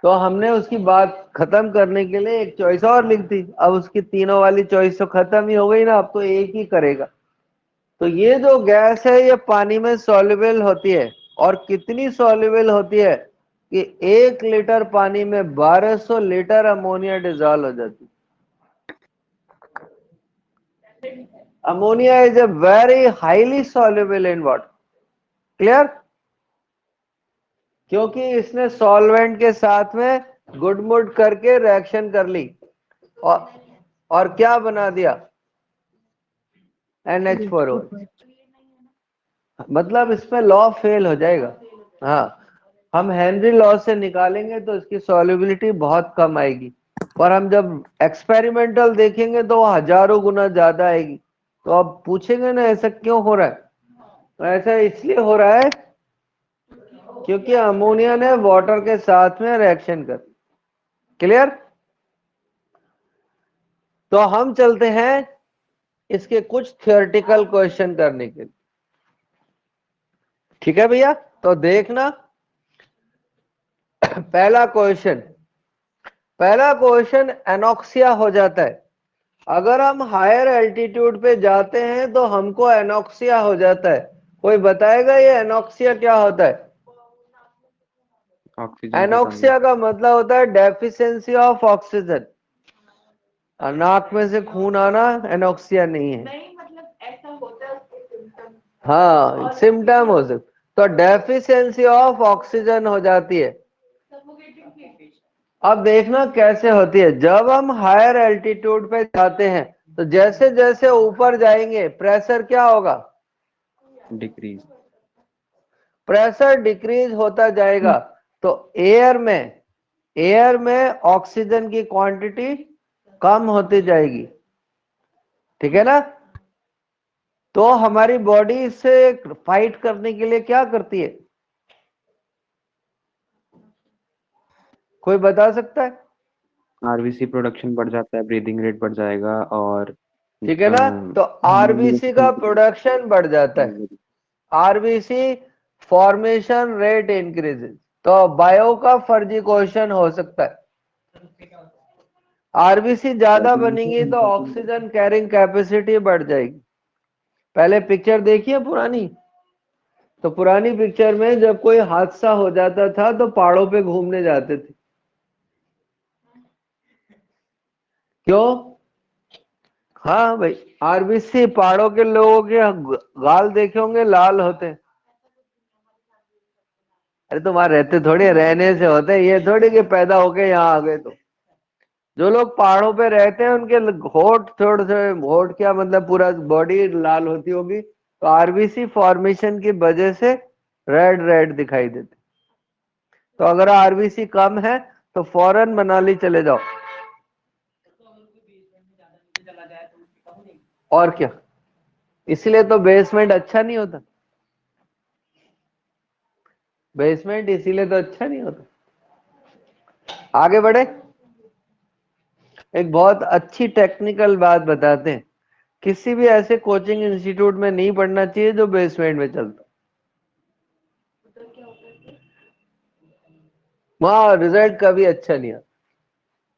तो हमने उसकी बात खत्म करने के लिए एक चॉइस और लिख दी। अब उसकी तीनों वाली चॉइस तो खत्म ही हो गई ना, अब तो एक ही करेगा। तो ये जो गैस है ये पानी में सॉल्युबल होती है, और कितनी सॉल्युबल होती है कि 1 लीटर पानी में 1200 लीटर अमोनिया डिजॉल्व हो जाती है। Ammonia is a very highly soluble in water. Clear? क्योंकि इसने सॉल्वेंट के साथ में गुडमुड करके रिएक्शन कर ली और क्या बना दिया, NH4O। मतलब इसमें लॉ फेल हो जाएगा। हाँ, हम हेनरी लॉ से निकालेंगे तो इसकी सॉल्युबिलिटी बहुत कम आएगी, पर हम जब एक्सपेरिमेंटल देखेंगे तो हजारों गुना ज्यादा आएगी। तो अब पूछेंगे ना ऐसा क्यों हो रहा है? तो ऐसा इसलिए हो रहा है क्योंकि अमोनिया ने वाटर के साथ में रिएक्शन कर। क्लियर? तो हम चलते हैं इसके कुछ थियोरेटिकल क्वेश्चन करने के लिए। ठीक है भैया? तो देखना पहला क्वेश्चन एनॉक्सिया हो जाता है। अगर हम हायर एल्टीट्यूड पे जाते हैं तो हमको एनॉक्सिया हो जाता है। कोई बताएगा ये एनॉक्सिया क्या होता है? ऑक्सीजन की एनॉक्सिया का मतलब होता है डेफिशिएंसी ऑफ ऑक्सीजन। नाक में से खून आना एनॉक्सिया नहीं है। नहीं, मतलब ऐसा होता है उसके सिम्टम। हाँ, सिम्टम हो सकता, तो डेफिशिएंसी ऑफ ऑक्सीजन हो जाती है। अब देखना कैसे होती है। जब हम हायर एल्टीट्यूड पे जाते हैं तो जैसे जैसे ऊपर जाएंगे प्रेशर क्या होगा, डिक्रीज। प्रेशर डिक्रीज होता जाएगा। तो एयर में ऑक्सीजन की क्वांटिटी कम होती जाएगी। ठीक है ना? तो हमारी बॉडी इससे फाइट करने के लिए क्या करती है? कोई बता सकता है? आरबीसी प्रोडक्शन बढ़ जाता है, ब्रीदिंग रेट बढ़ जाएगा, और ठीक है ना? तो आरबीसी का प्रोडक्शन बढ़ जाता है, आरबीसी फॉर्मेशन रेट इंक्रीजेस। तो बायो का फर्जी क्वेश्चन हो सकता है। आरबीसी ज्यादा बनेंगी तो ऑक्सीजन कैरिंग कैपेसिटी बढ़ जाएगी। पहले पिक्चर देखिए पुरानी, तो पुरानी पिक्चर में जब कोई हादसा हो जाता था तो पहाड़ों पे घूमने जाते थे। क्यों? हाँ भाई, आरबीसी पहाड़ों के लोगों के गाल देखे होंगे, लाल होते हैं। अरे तुम्हारे रहते थोड़ी, रहने से होते हैं, ये थोड़ी कि पैदा होके यहाँ आ गए। तो जो लोग पहाड़ों पे रहते हैं उनके होठ थोड़े से, होठ क्या मतलब पूरा बॉडी लाल होती होगी, तो आरबीसी फॉर्मेशन की वजह से रेड रेड दिखाई देते। तो अगर आरबीसी कम है तो फौरन मनाली चले जाओ। और क्या, इसलिए तो बेसमेंट अच्छा नहीं होता, बेसमेंट इसीलिए तो अच्छा नहीं होता। आगे बढ़े, एक बहुत अच्छी टेक्निकल बात बताते हैं। किसी भी ऐसे कोचिंग इंस्टीट्यूट में नहीं पढ़ना चाहिए जो बेसमेंट में चलता, वहां रिजल्ट कभी अच्छा नहीं आता।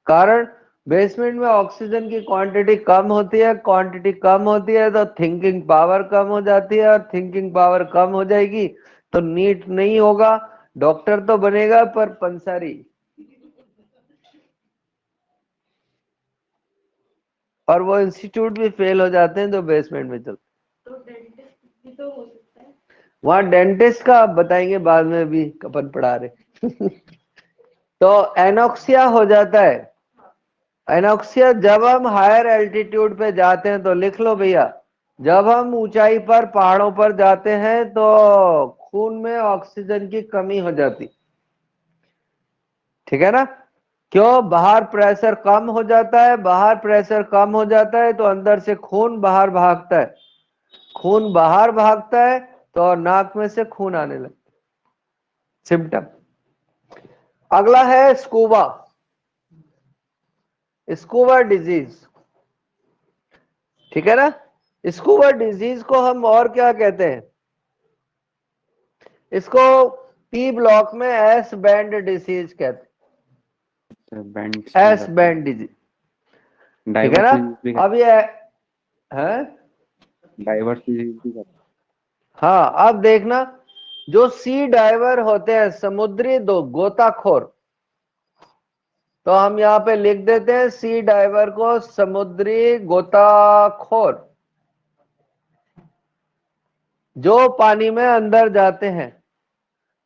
कारण बेसमेंट में ऑक्सीजन की क्वांटिटी कम होती है, क्वांटिटी कम होती है तो थिंकिंग पावर कम हो जाती है, और थिंकिंग पावर कम हो जाएगी तो नीट नहीं होगा, डॉक्टर तो बनेगा पर पंसारी, और वो इंस्टीट्यूट भी फेल हो जाते हैं जो बेसमेंट में चलते। तो डेंटिस्ट भी तो हो सकता है। वहां डेंटिस्ट का आप बताएंगे बाद में, भी कपन पढ़ा रहे तो एनोक्सिया हो जाता है। एनोक्सिया जब हम हायर एल्टीट्यूड पे जाते हैं, तो लिख लो भैया, जब हम ऊंचाई पर पहाड़ों पर जाते हैं तो खून में ऑक्सीजन की कमी हो जाती, ठीक है ना? क्यों? बाहर प्रेशर कम हो जाता है, बाहर प्रेशर कम हो जाता है तो अंदर से खून बाहर भागता है, खून बाहर भागता है तो नाक में से खून आने लगता है, सिम्टम। अगला है स्कूबा, स्कूबा डिजीज, ठीक है ना? स्कूबा डिजीज को हम और क्या कहते हैं? इसको पी ब्लॉक में एस बैंड डिजीज कहते बैंड हैं, एस बैंड डिजीज, ठीक है ना? डाइवर्स अब ये है, डाइवर्स भी करते हाँ अब देखना, जो सी डाइवर होते हैं, समुद्री दो गोताखोर, तो हम यहाँ पे लिख देते हैं सी डाइवर को समुद्री गोताखोर, जो पानी में अंदर जाते हैं।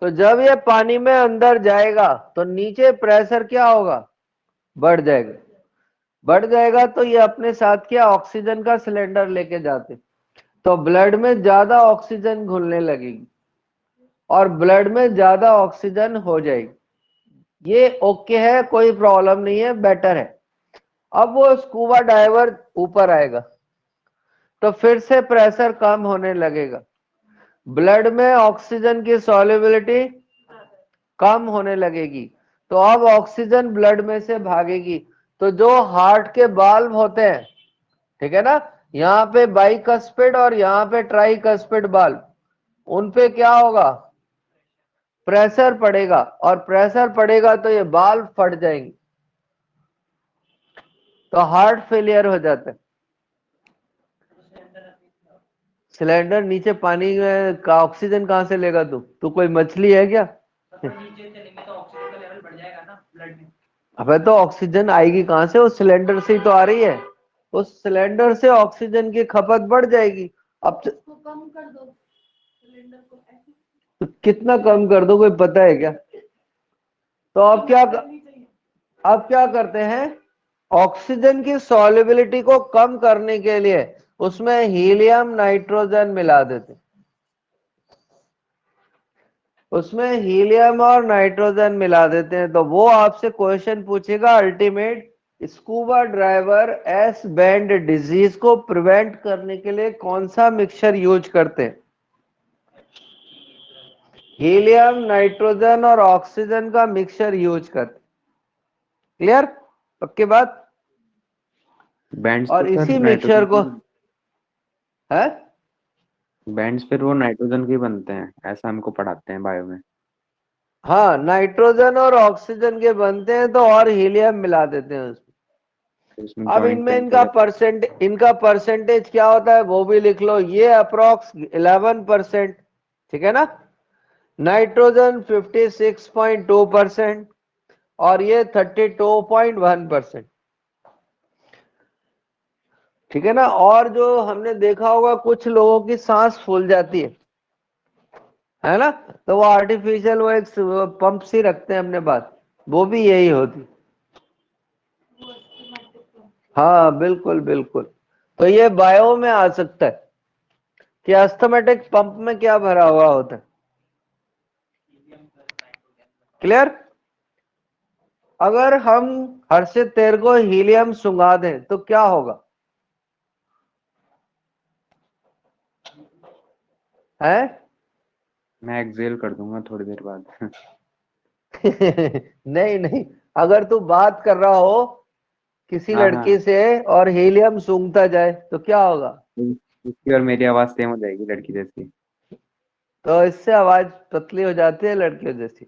तो जब ये पानी में अंदर जाएगा तो नीचे प्रेशर क्या होगा? बढ़ जाएगा, बढ़ जाएगा तो ये अपने साथ क्या, ऑक्सीजन का सिलेंडर लेके जाते, तो ब्लड में ज्यादा ऑक्सीजन घुलने लगेगी और ब्लड में ज्यादा ऑक्सीजन हो जाएगी। ये ओके है, कोई प्रॉब्लम नहीं है, बेटर है। अब वो स्कूबा डाइवर ऊपर आएगा तो फिर से प्रेशर कम होने लगेगा, ब्लड में ऑक्सीजन की सॉल्युबिलिटी कम होने लगेगी, तो अब ऑक्सीजन ब्लड में से भागेगी। तो जो हार्ट के बाल्व होते हैं, ठीक है ना, यहाँ पे बाइकस्पिड और यहाँ पे ट्राइकस्पिड बाल्व, उन पे क्या होगा? प्रेशर पड़ेगा, और प्रेशर पड़ेगा तो ये बाल्व फट जाएंगे, तो हार्ट फेलियर हो जाता है। सिलेंडर नीचे पानी में का ऑक्सीजन कहां से लेगा? तू कोई मछली है क्या? नीचे चलेंगे तो ऑक्सीजन का लेवल बढ़ जाएगा ना ब्लड में। अबे तो ऑक्सीजन आएगी कहां से? उस सिलेंडर से ही तो आ रही है, उस सिलेंडर से ऑक्सीजन की खपत बढ़ जाएगी। अब उसको कम कर दो, सिलेंडर को ऐसे तो कितना कम कर दो, कोई पता है क्या? तो अब क्या करनी चाहिए। अब क्या करते हैं, ऑक्सीजन की सॉल्युबिलिटी को कम करने के लिए उसमें हीलियम नाइट्रोजन मिला देते, उसमें हीलियम और नाइट्रोजन मिला देते हैं। तो वो आपसे क्वेश्चन पूछेगा ultimate, scuba driver S band disease को प्रिवेंट करने के लिए कौन सा मिक्सचर यूज करते हैं? हीलियम, नाइट्रोजन और ऑक्सीजन का मिक्सचर यूज करते। क्लियर? पक्की बात? बैंड्स और तो सर इसी मिक्सचर को नाइट्रोजन है, बैंड्स फिर वो नाइट्रोजन के बनते हैं, ऐसा हमको पढ़ाते हैं बायो में। हाँ नाइट्रोजन और ऑक्सीजन के बनते हैं, तो और हीलियम मिला देते हैं उसमें। इसमें अब joint इनमें temperature इनका परसेंटेज क्या होता है वो भी लिख लो। ये अप्रोक्स 11%, ठीक है ना। नाइट्रोजन 56.2% और ये 32.1%, ठीक है ना। और जो हमने देखा होगा कुछ लोगों की सांस फूल जाती है ना, तो वो आर्टिफिशियल वो एक पंप सी रखते हैं अपने पास, वो भी यही होती। हाँ बिल्कुल बिल्कुल। तो ये बायो में आ सकता है कि अस्थमेटिक पंप में क्या भरा हुआ होता है। क्लियर। अगर हम हर्षित तेल को हीलियम सुंघा दें तो क्या होगा है? मैं एक्सेल कर दूंगा थोड़ी देर बाद। नहीं नहीं, अगर तू बात कर रहा हो किसी हाँ लड़की हाँ, से और हीलियम सूंघता जाए तो क्या होगा? उसकी और मेरी आवाज सेम हो जाएगी लड़की जैसी। तो इससे आवाज पतली हो जाती है लड़कियों जैसी।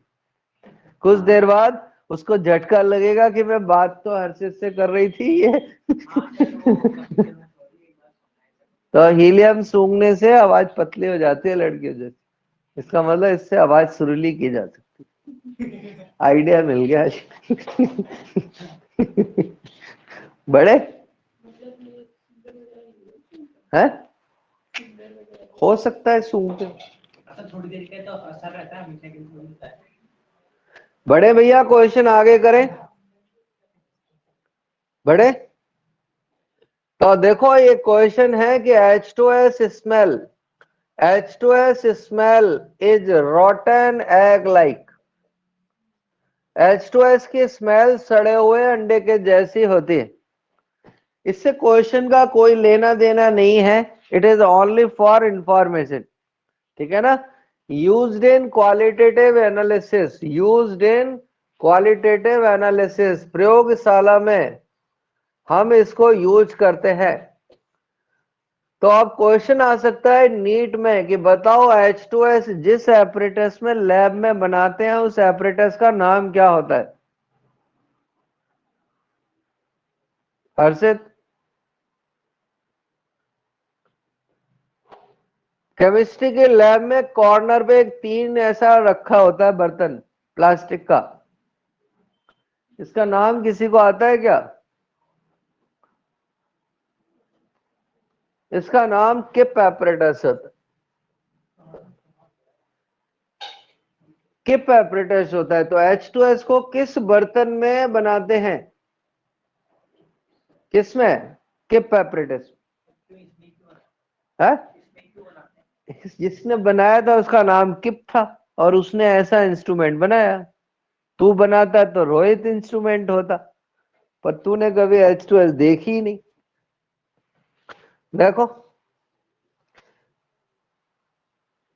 कुछ हाँ देर बाद उसको झटका लगेगा कि मैं बात तो हर्षित से कर रही थी ये। तो हीलियम सूंघने से आवाज पतली हो जाती है लड़कियों जैसी। इसका मतलब इससे आवाज सुरीली की जा सकती है। आइडिया मिल गया। बड़े हैं, हो सकता है सूंघते। अच्छा थोड़ी देर के तो असर रहता है, हमेशा के लिए थोड़ी होता है। बड़े भैया क्वेश्चन आगे करें। बड़े तो देखो ये क्वेश्चन है कि H2S smell, H2S smell is rotten egg like. H2S की स्मेल सड़े हुए अंडे के जैसी होती है। इससे क्वेश्चन का कोई लेना देना नहीं है, it is only for information, ठीक है ना। Used in qualitative analysis, used in qualitative analysis, प्रयोगशाला में हम इसको यूज करते हैं। तो अब क्वेश्चन आ सकता है नीट में कि बताओ H2S जिस एपरेटस में लैब में बनाते हैं उस एपरेटस का नाम क्या होता है? हर्षित, केमिस्ट्री के लैब में कॉर्नर पे एक तीन ऐसा रखा होता है बर्तन प्लास्टिक का, इसका नाम किसी को आता है क्या? इसका नाम किप एपरेटस होता है। किप एपरेटस होता है। तो H2S को किस बर्तन में बनाते हैं? किस में? किप एपरेटस है। जिसने बनाया था उसका नाम किप था और उसने ऐसा इंस्ट्रूमेंट बनाया। तू बनाता तो रोहित इंस्ट्रूमेंट होता, पर तूने कभी H2S देखी ही नहीं। देखो,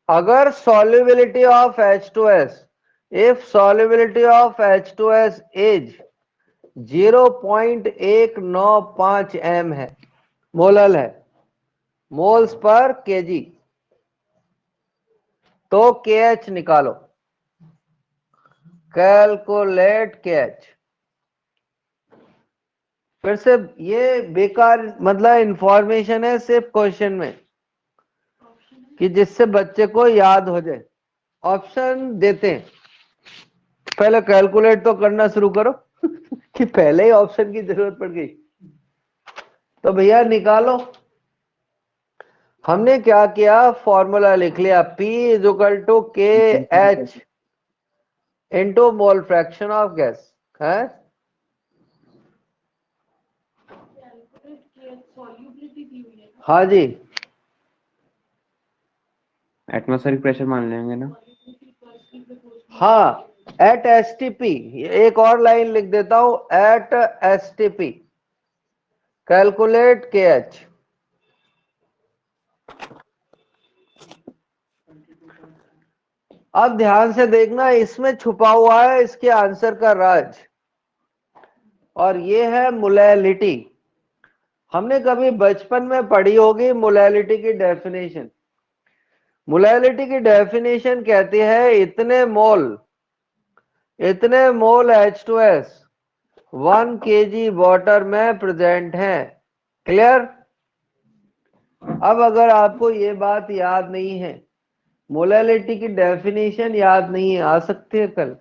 अगर solubility of H2S, if solubility of H2S is 0.195 m है, मोलल है, मोल्स पर केजी, तो KH निकालो, कैलकुलेट KH। फिर से ये बेकार मतलब इंफॉर्मेशन है सिर्फ क्वेश्चन में कि जिससे बच्चे को याद हो जाए। ऑप्शन देते हैं, पहले कैलकुलेट तो करना शुरू करो कि पहले ही ऑप्शन की जरूरत पड़ गई। तो भैया निकालो। हमने क्या किया, फॉर्मूला लिख लिया, P इज इक्वल टू के H into mole fraction of gas है। सॉल्युबिलिटी दी हुई है। हाँ जी, एटमॉस्फेरिक प्रेशर मान लेंगे ना। हाँ, एट STP। एक और लाइन लिख देता हूं, एट STP कैलकुलेट KH। अब ध्यान से देखना, इसमें छुपा हुआ है इसके आंसर का राज, और ये है मोलैलिटी। हमने कभी बचपन में पढ़ी होगी मोलैलिटी की डेफिनेशन। मोलैलिटी की डेफिनेशन कहती है इतने मोल H2S 1 kg वाटर में प्रेजेंट है। क्लियर? अब अगर आपको ये बात याद नहीं है, मोलैलिटी की डेफिनेशन याद नहीं है, आ सकती है कल,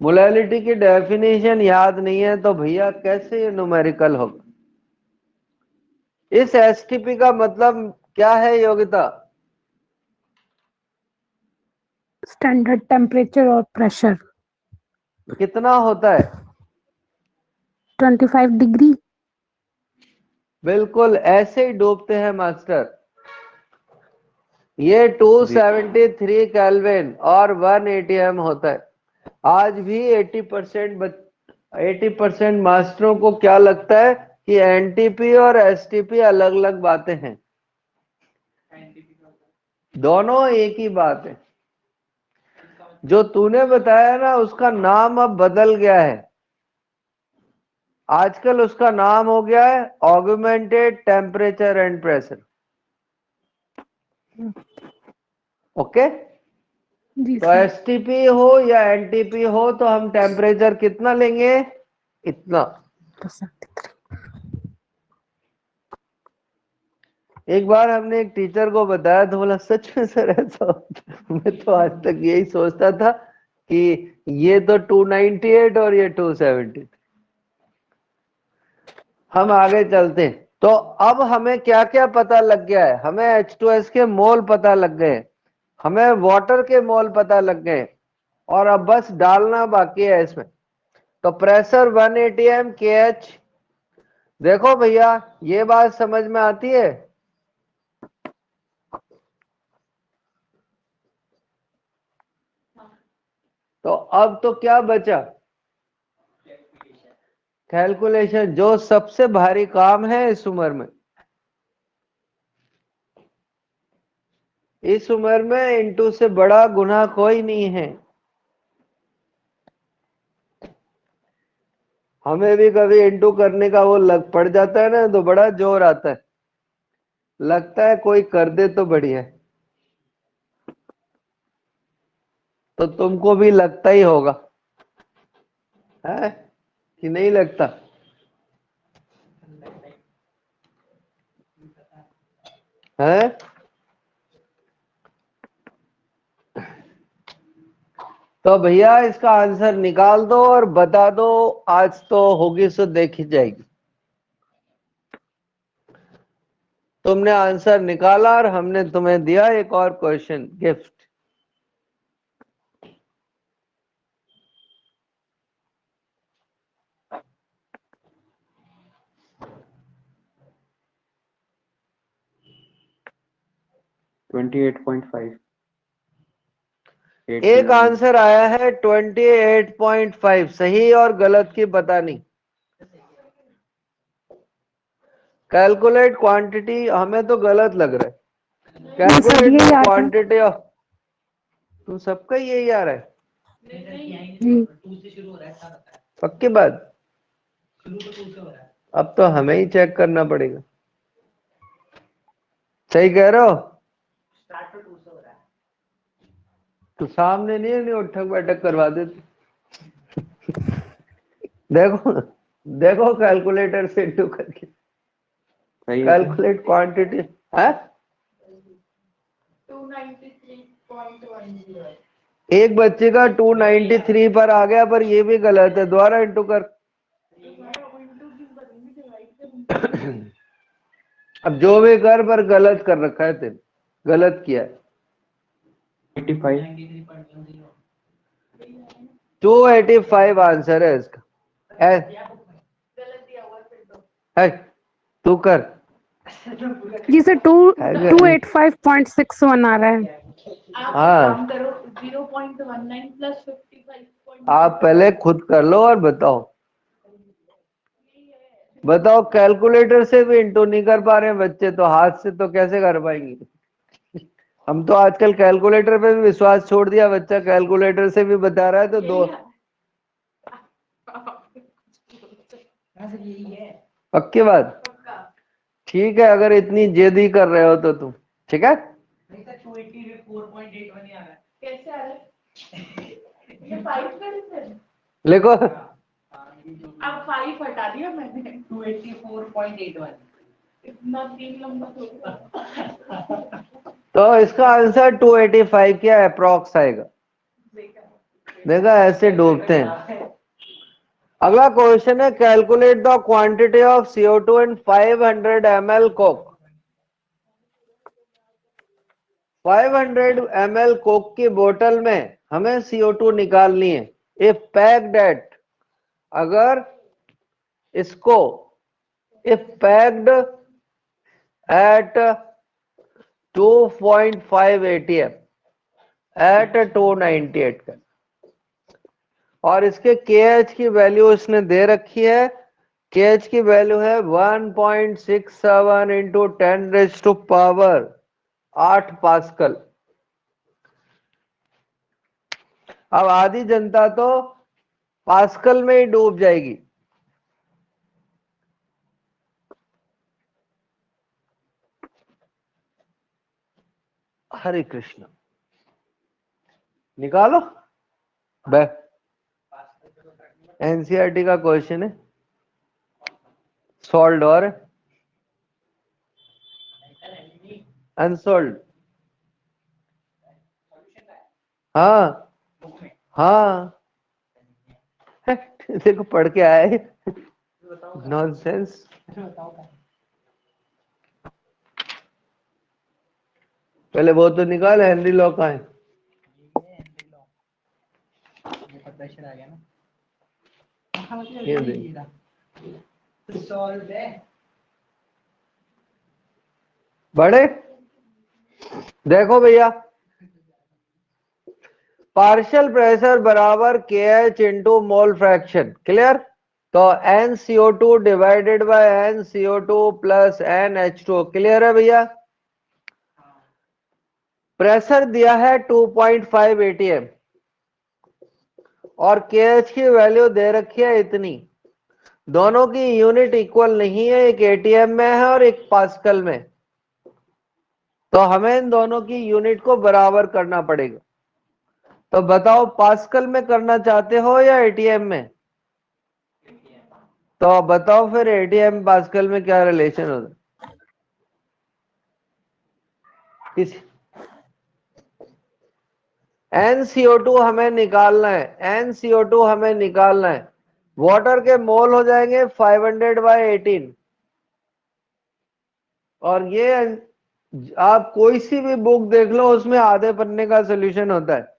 मोलैलिटी की डेफिनेशन याद नहीं है तो भैया कैसे ये न्यूमेरिकल होगा? इस एसटीपी का मतलब क्या है योगिता? स्टैंडर्ड टेम्परेचर और प्रेशर। कितना होता है? 25 डिग्री। बिल्कुल ऐसे ही डूबते हैं मास्टर। ये 273 केल्विन और 1 एटीएम होता है। आज भी 80% मास्टरों को क्या लगता है कि एनटीपी और एसटीपी अलग अलग बातें हैं। दोनों एक ही बात है। जो तूने बताया ना उसका नाम अब बदल गया है। आजकल उसका नाम हो गया है augmented temperature and pressure. Okay? जी तो सर। एसटीपी हो या एनटीपी हो तो हम टेम्परेचर कितना लेंगे? इतना। तो सर एक बार हमने एक टीचर को बताया तो बोला सच में सर ऐसा होता है? मैं तो आज तक यही सोचता था कि ये तो 298 और ये 270। हम आगे चलते हैं। तो अब हमें क्या क्या पता लग गया है? हमें H2S के मोल पता लग गए, हमें वाटर के मोल पता लग गए, और अब बस डालना बाकी है इसमें। तो प्रेशर 1 atm KH। देखो भैया ये बात समझ में आती है? तो अब तो क्या बचा? कैलकुलेशन, जो सबसे भारी काम है इस उम्र में। इस उम्र में इंटू से बड़ा गुना कोई नहीं है। हमें भी कभी इंटू करने का वो लग पड़ जाता है ना तो बड़ा जोर आता है, लगता है कोई कर दे तो बढ़िया है। तो तुमको भी लगता ही होगा है कि नहीं लगता? है? तो भैया इसका आंसर निकाल दो और बता दो। आज तो होगी सो देखी जाएगी। तुमने आंसर निकाला और हमने तुम्हें दिया एक और क्वेश्चन गिफ्ट। ट्वेंटी 8.5। एक आंसर आया है 28.5, सही और गलत की पता नहीं। कैलकुलेट क्वांटिटी हमें तो गलत लग रहा है। कैलकुलेट यही द आता है। क्वांटिटी ऑफ, तुम सबका यही आ रहा है? जी। 2 से शुरू हो रहा है, ऐसा बता है। पक्की बात? शुरू तो 2 से हो रहा है। अब तो हमें ही चेक करना पड़ेगा। सही कह रहे हो? स्टार्ट तो 2 से हो रहा है। तो सामने नहीं उठक बैठक करवा देते। देखो देखो कैलकुलेटर से इंटू करके सही है सर। कैलकुलेट क्वांटिटी है। 293.10 है। एक बच्चे का 293 पर आ गया, पर ये भी गलत है, दोबारा इंटू कर। अब जो भी कर पर गलत कर रखा है तेरे, गलत किया है। 85। 93.10। 285 आंसर है इसका। गलत दिया हुआ फिर तो। है तू कर। जी सर, है 285.61 आ रहा है। आप हाँ। काम करो 0.19 प्लस 55. आप पहले खुद कर लो और बताओ। बताओ कैलकुलेटर से भी इंटू नहीं कर पा रहे हैं बच्चे, तो हाथ से तो कैसे कर पाएंगे? हम तो आजकल कैलकुलेटर पे भी विश्वास छोड़ दिया, बच्चा कैलकुलेटर से भी बता रहा है तो दो। यही है। पक्की बात? पक्का। ठीक है, अगर इतनी जिद्दी कर रहे हो तो तुम ठीक है। नहीं सर 284.81 ही आ रहा है। कैसे आ रहा है? ये 5 का डिफरेंस। लिखो। अब 5 हटा दिया मैंने, 284.81। इतना 3 लंबा तो तो इसका आंसर 285 क्या अप्रॉक्स आएगा। देखा, ऐसे डूबते हैं। अगला क्वेश्चन है, calculate the quantity of CO2 in 500 ml Coke. 500 ml Coke की बोतल में हमें CO2 निकालनी है। इफ पैक्ड एट, अगर इसको if packed at 2.5 ATM at 298 का, और इसके KH की वैल्यू इसने दे रखी है। KH की वैल्यू है 1.67 इंटू 10⁸ पास्कल। अब आधी जनता तो पास्कल में ही डूब जाएगी। हरे कृष्ण, निकालो। एनसीईआरटी का क्वेश्चन है, सॉल्व और अनसोल्ड। हाँ हाँ, देखो पढ़ के आए। नॉनसेंस। पहले वो तो निकाल, हेनरी लॉ का है। प्रेशर आ गया ना। ये देख, तो सॉल्व है। बड़े देखो भैया, पार्शियल प्रेशर बराबर KH into mole fraction. Clear. तो NCO2 divided by NCO2 plus NH2। Clear है भैया। प्रेशर दिया है 2.5 ATM और KH की वैल्यू दे रखी है इतनी। दोनों की यूनिट इक्वल नहीं है, एक ATM में है और एक पास्कल में। तो हमें इन दोनों की यूनिट को बराबर करना पड़ेगा। तो बताओ, पास्कल में करना चाहते हो या ATM में? तो बताओ फिर ATM पास्कल में क्या रिलेशन होता है? NCO2 हमें निकालना है, NCO2 हमें निकालना है। वाटर के मोल हो जाएंगे 500/18। और ये आप कोई सी भी बुक देख लो, उसमें आधे पन्ने का सोल्यूशन होता है।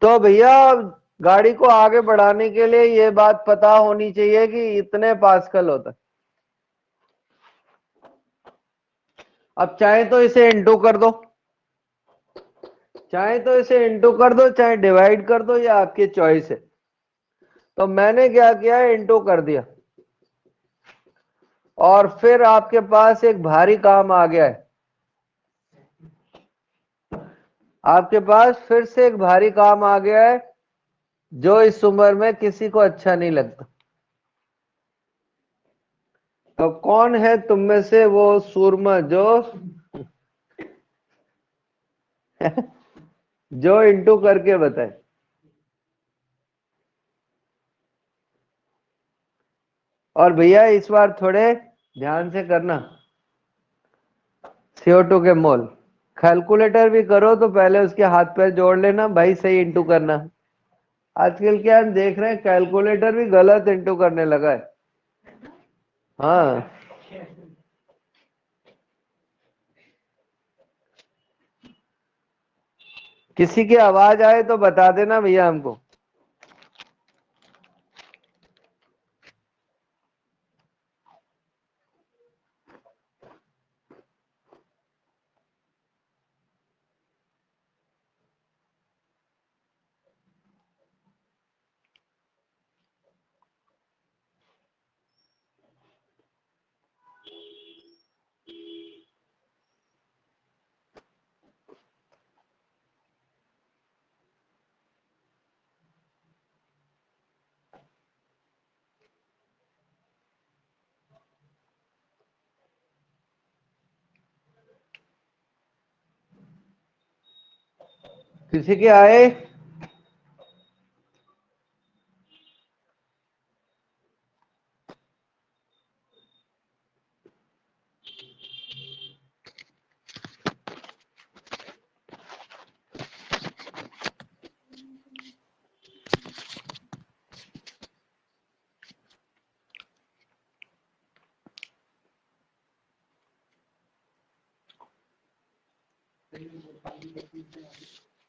तो भैया, गाड़ी को आगे बढ़ाने के लिए ये बात पता होनी चाहिए कि इतने पास्कल होता है। अब चाहे तो इसे इंटू कर दो, चाहे तो इसे इंटू कर दो, चाहे डिवाइड कर दो, ये आपकी चॉइस है। तो मैंने क्या किया, इंटू कर दिया। और फिर आपके पास एक भारी काम आ गया है। आपके पास फिर से एक भारी काम आ गया है, जो इस उम्र में किसी को अच्छा नहीं लगता। तो कौन है तुम में से वो सूरमा जो इंटू करके बताए? और भैया इस बार थोड़े ध्यान से करना। CO2 के मोल कैलकुलेटर भी करो तो पहले उसके हाथ पैर जोड़ लेना भाई, सही इंटू करना। आजकल क्या हम देख रहे हैं, कैलकुलेटर भी गलत इंटू करने लगा है। हाँ, किसी की आवाज आए तो बता देना भैया हमको। किसी के आए?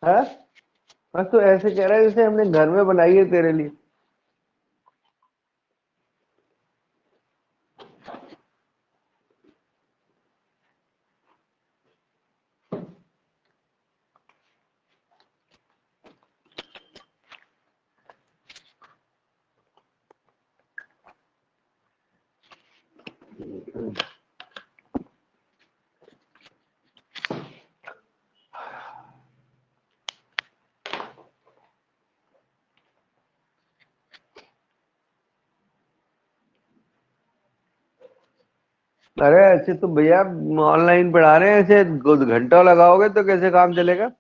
है? बस तो ऐसे कह रहा है जैसे हमने घर में बनाई है तेरे लिए। अरे ऐसे तो भैया ऑनलाइन पढ़ा रहे हैं, ऐसे घंटों लगाओगे तो कैसे काम चलेगा?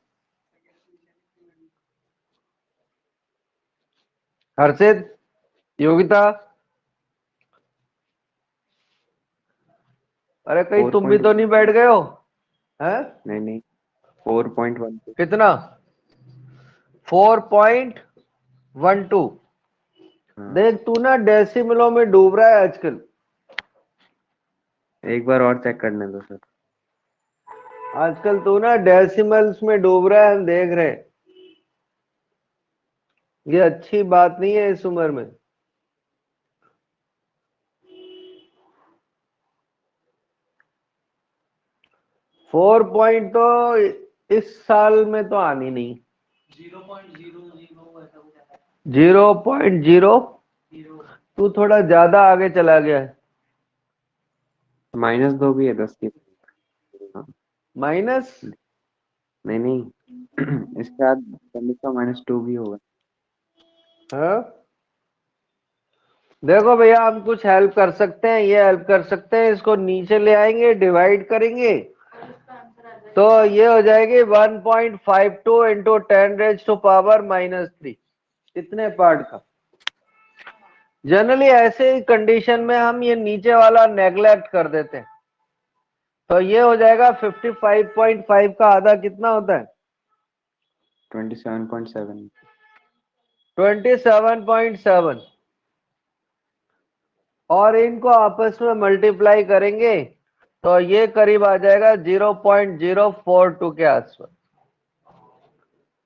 हर्षित, योगिता, अरे कहीं तुम भी 4. तो नहीं बैठ गए हो? हैं? नहीं 4.1. कितना? 4.12। हाँ, देख तू ना डेसिमलों में डूब रहा है आजकल। एक बार और चेक करने दो सर। आजकल तू ना डेसिमल्स में डूब रहा है, हम देख रहे हैं। ये अच्छी बात नहीं है इस उम्र में। 4 पॉइंट तो इस साल में तो आनी नहीं। 0.00 ऐसा कुछ आता है। 0.0। जीरो। तू थोड़ा ज्यादा आगे चला गया है। -2 भी है 10 की। हाँ, माइनस? नहीं इसके बाद -2 भी होगा। हाँ, देखो भैया हम कुछ हेल्प कर सकते हैं, ये हेल्प कर सकते हैं, इसको नीचे ले आएंगे, डिवाइड करेंगे और इसका आंसर आ जाएगा। तो ये हो जाएगी 1.52 इंटू 10⁻³ इतने पार्ट का। जनरली ऐसे ही कंडीशन में हम ये नीचे वाला नेग्लेक्ट कर देते हैं। तो ये हो जाएगा 55.5 का आधा कितना होता है? 27.7। 27.7। और इनको आपस में मल्टीप्लाई करेंगे तो ये करीब आ जाएगा 0.042 के आसपास।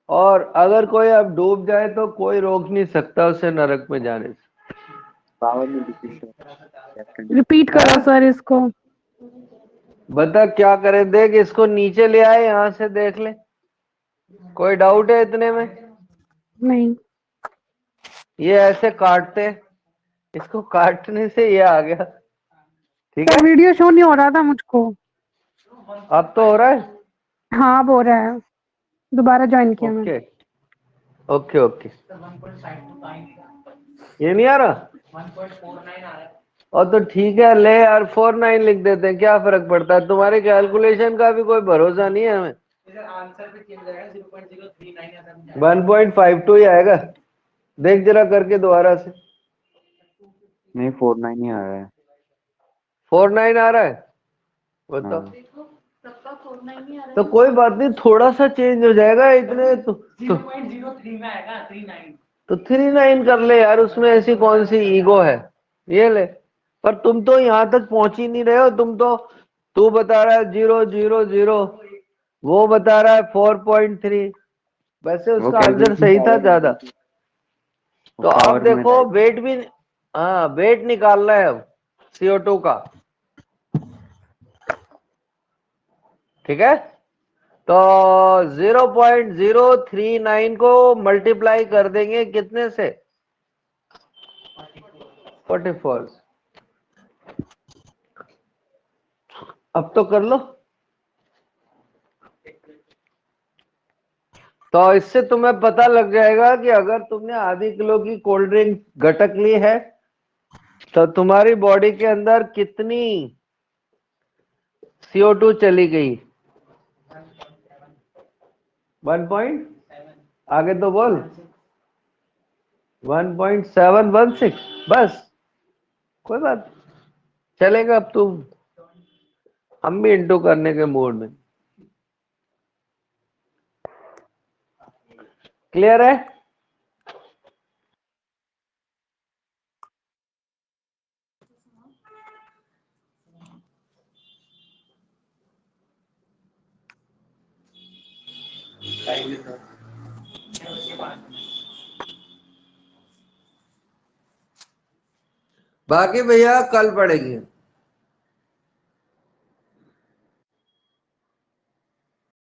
और अगर कोई अब डूब जाए तो कोई रोक नहीं सकता उसे नरक में जाने से। पावर में डिफिशिएंट। रिपीट करो हाँ? सर इसको। बता क्या करें? देख इसको नीचे ले आए, यहां से देख ले। कोई डाउट है इतने में? नहीं ये ऐसे काटते, इसको काटने से ये आ गया। ठीक सर, है, वीडियो शो नहीं हो रहा था मुझको। अब तो हो रहा है। हाँ अब हो रहा है, दोबारा ज्वाइन किया मैंने। Okay okay okay. 1.52 ये नहीं आ रहा? 1.49 आ रहा है। और तो ठीक है, ले यार 49 लिख देते हैं, क्या फर्क पड़ता है? तुम्हारे कैलकुलेशन का भी कोई भरोसा नहीं है हमें। इधर आंसर पे चेंज हो जाएगा 0.039 ऐसा कुछ आएगा। 1.52 ही आएगा। देख जरा करके दोबारा से। नहीं 49 ही आ रहा है। 49 आ रहा है? बताओ। हाँ, देखो सबका 49 ही आ रहा तो है। कोई बात नहीं, थोड़ा सा चेंज हो जाएगा इतने तो। 0.03 में आएगा 39। तो 39 कर ले यार, उसमें ऐसी कौन सी ईगो है? ये ले। पर तुम तो यहां तक पहुंच ही नहीं रहे हो। तू बता रहा है 0.00, वो बता रहा है 4.3। वैसे वो उसका आंसर कैलकुलेशन सही था पावर ज्यादा। में, वो तो अब पावर में देखो राइट। वेट भी, हाँ वेट निकालना है अब CO2 का। ठीक है, तो 0.039 को मल्टीप्लाई कर देंगे कितने से? 44। अब तो कर लो। तो इससे तुम्हें पता लग जाएगा कि अगर तुमने आधी किलो की कोल्ड ड्रिंक घटक ली है तो तुम्हारी बॉडी के अंदर कितनी CO2 चली गई। 1 पॉइंट, आगे तो बोल। 1.716। बस, कोई बात नहीं, चलेगा। अब तुम, हम भी इंटू करने के मूड में। क्लियर है? 5 लीटर उसके बाद बाकी भैया कल पढ़ेंगे।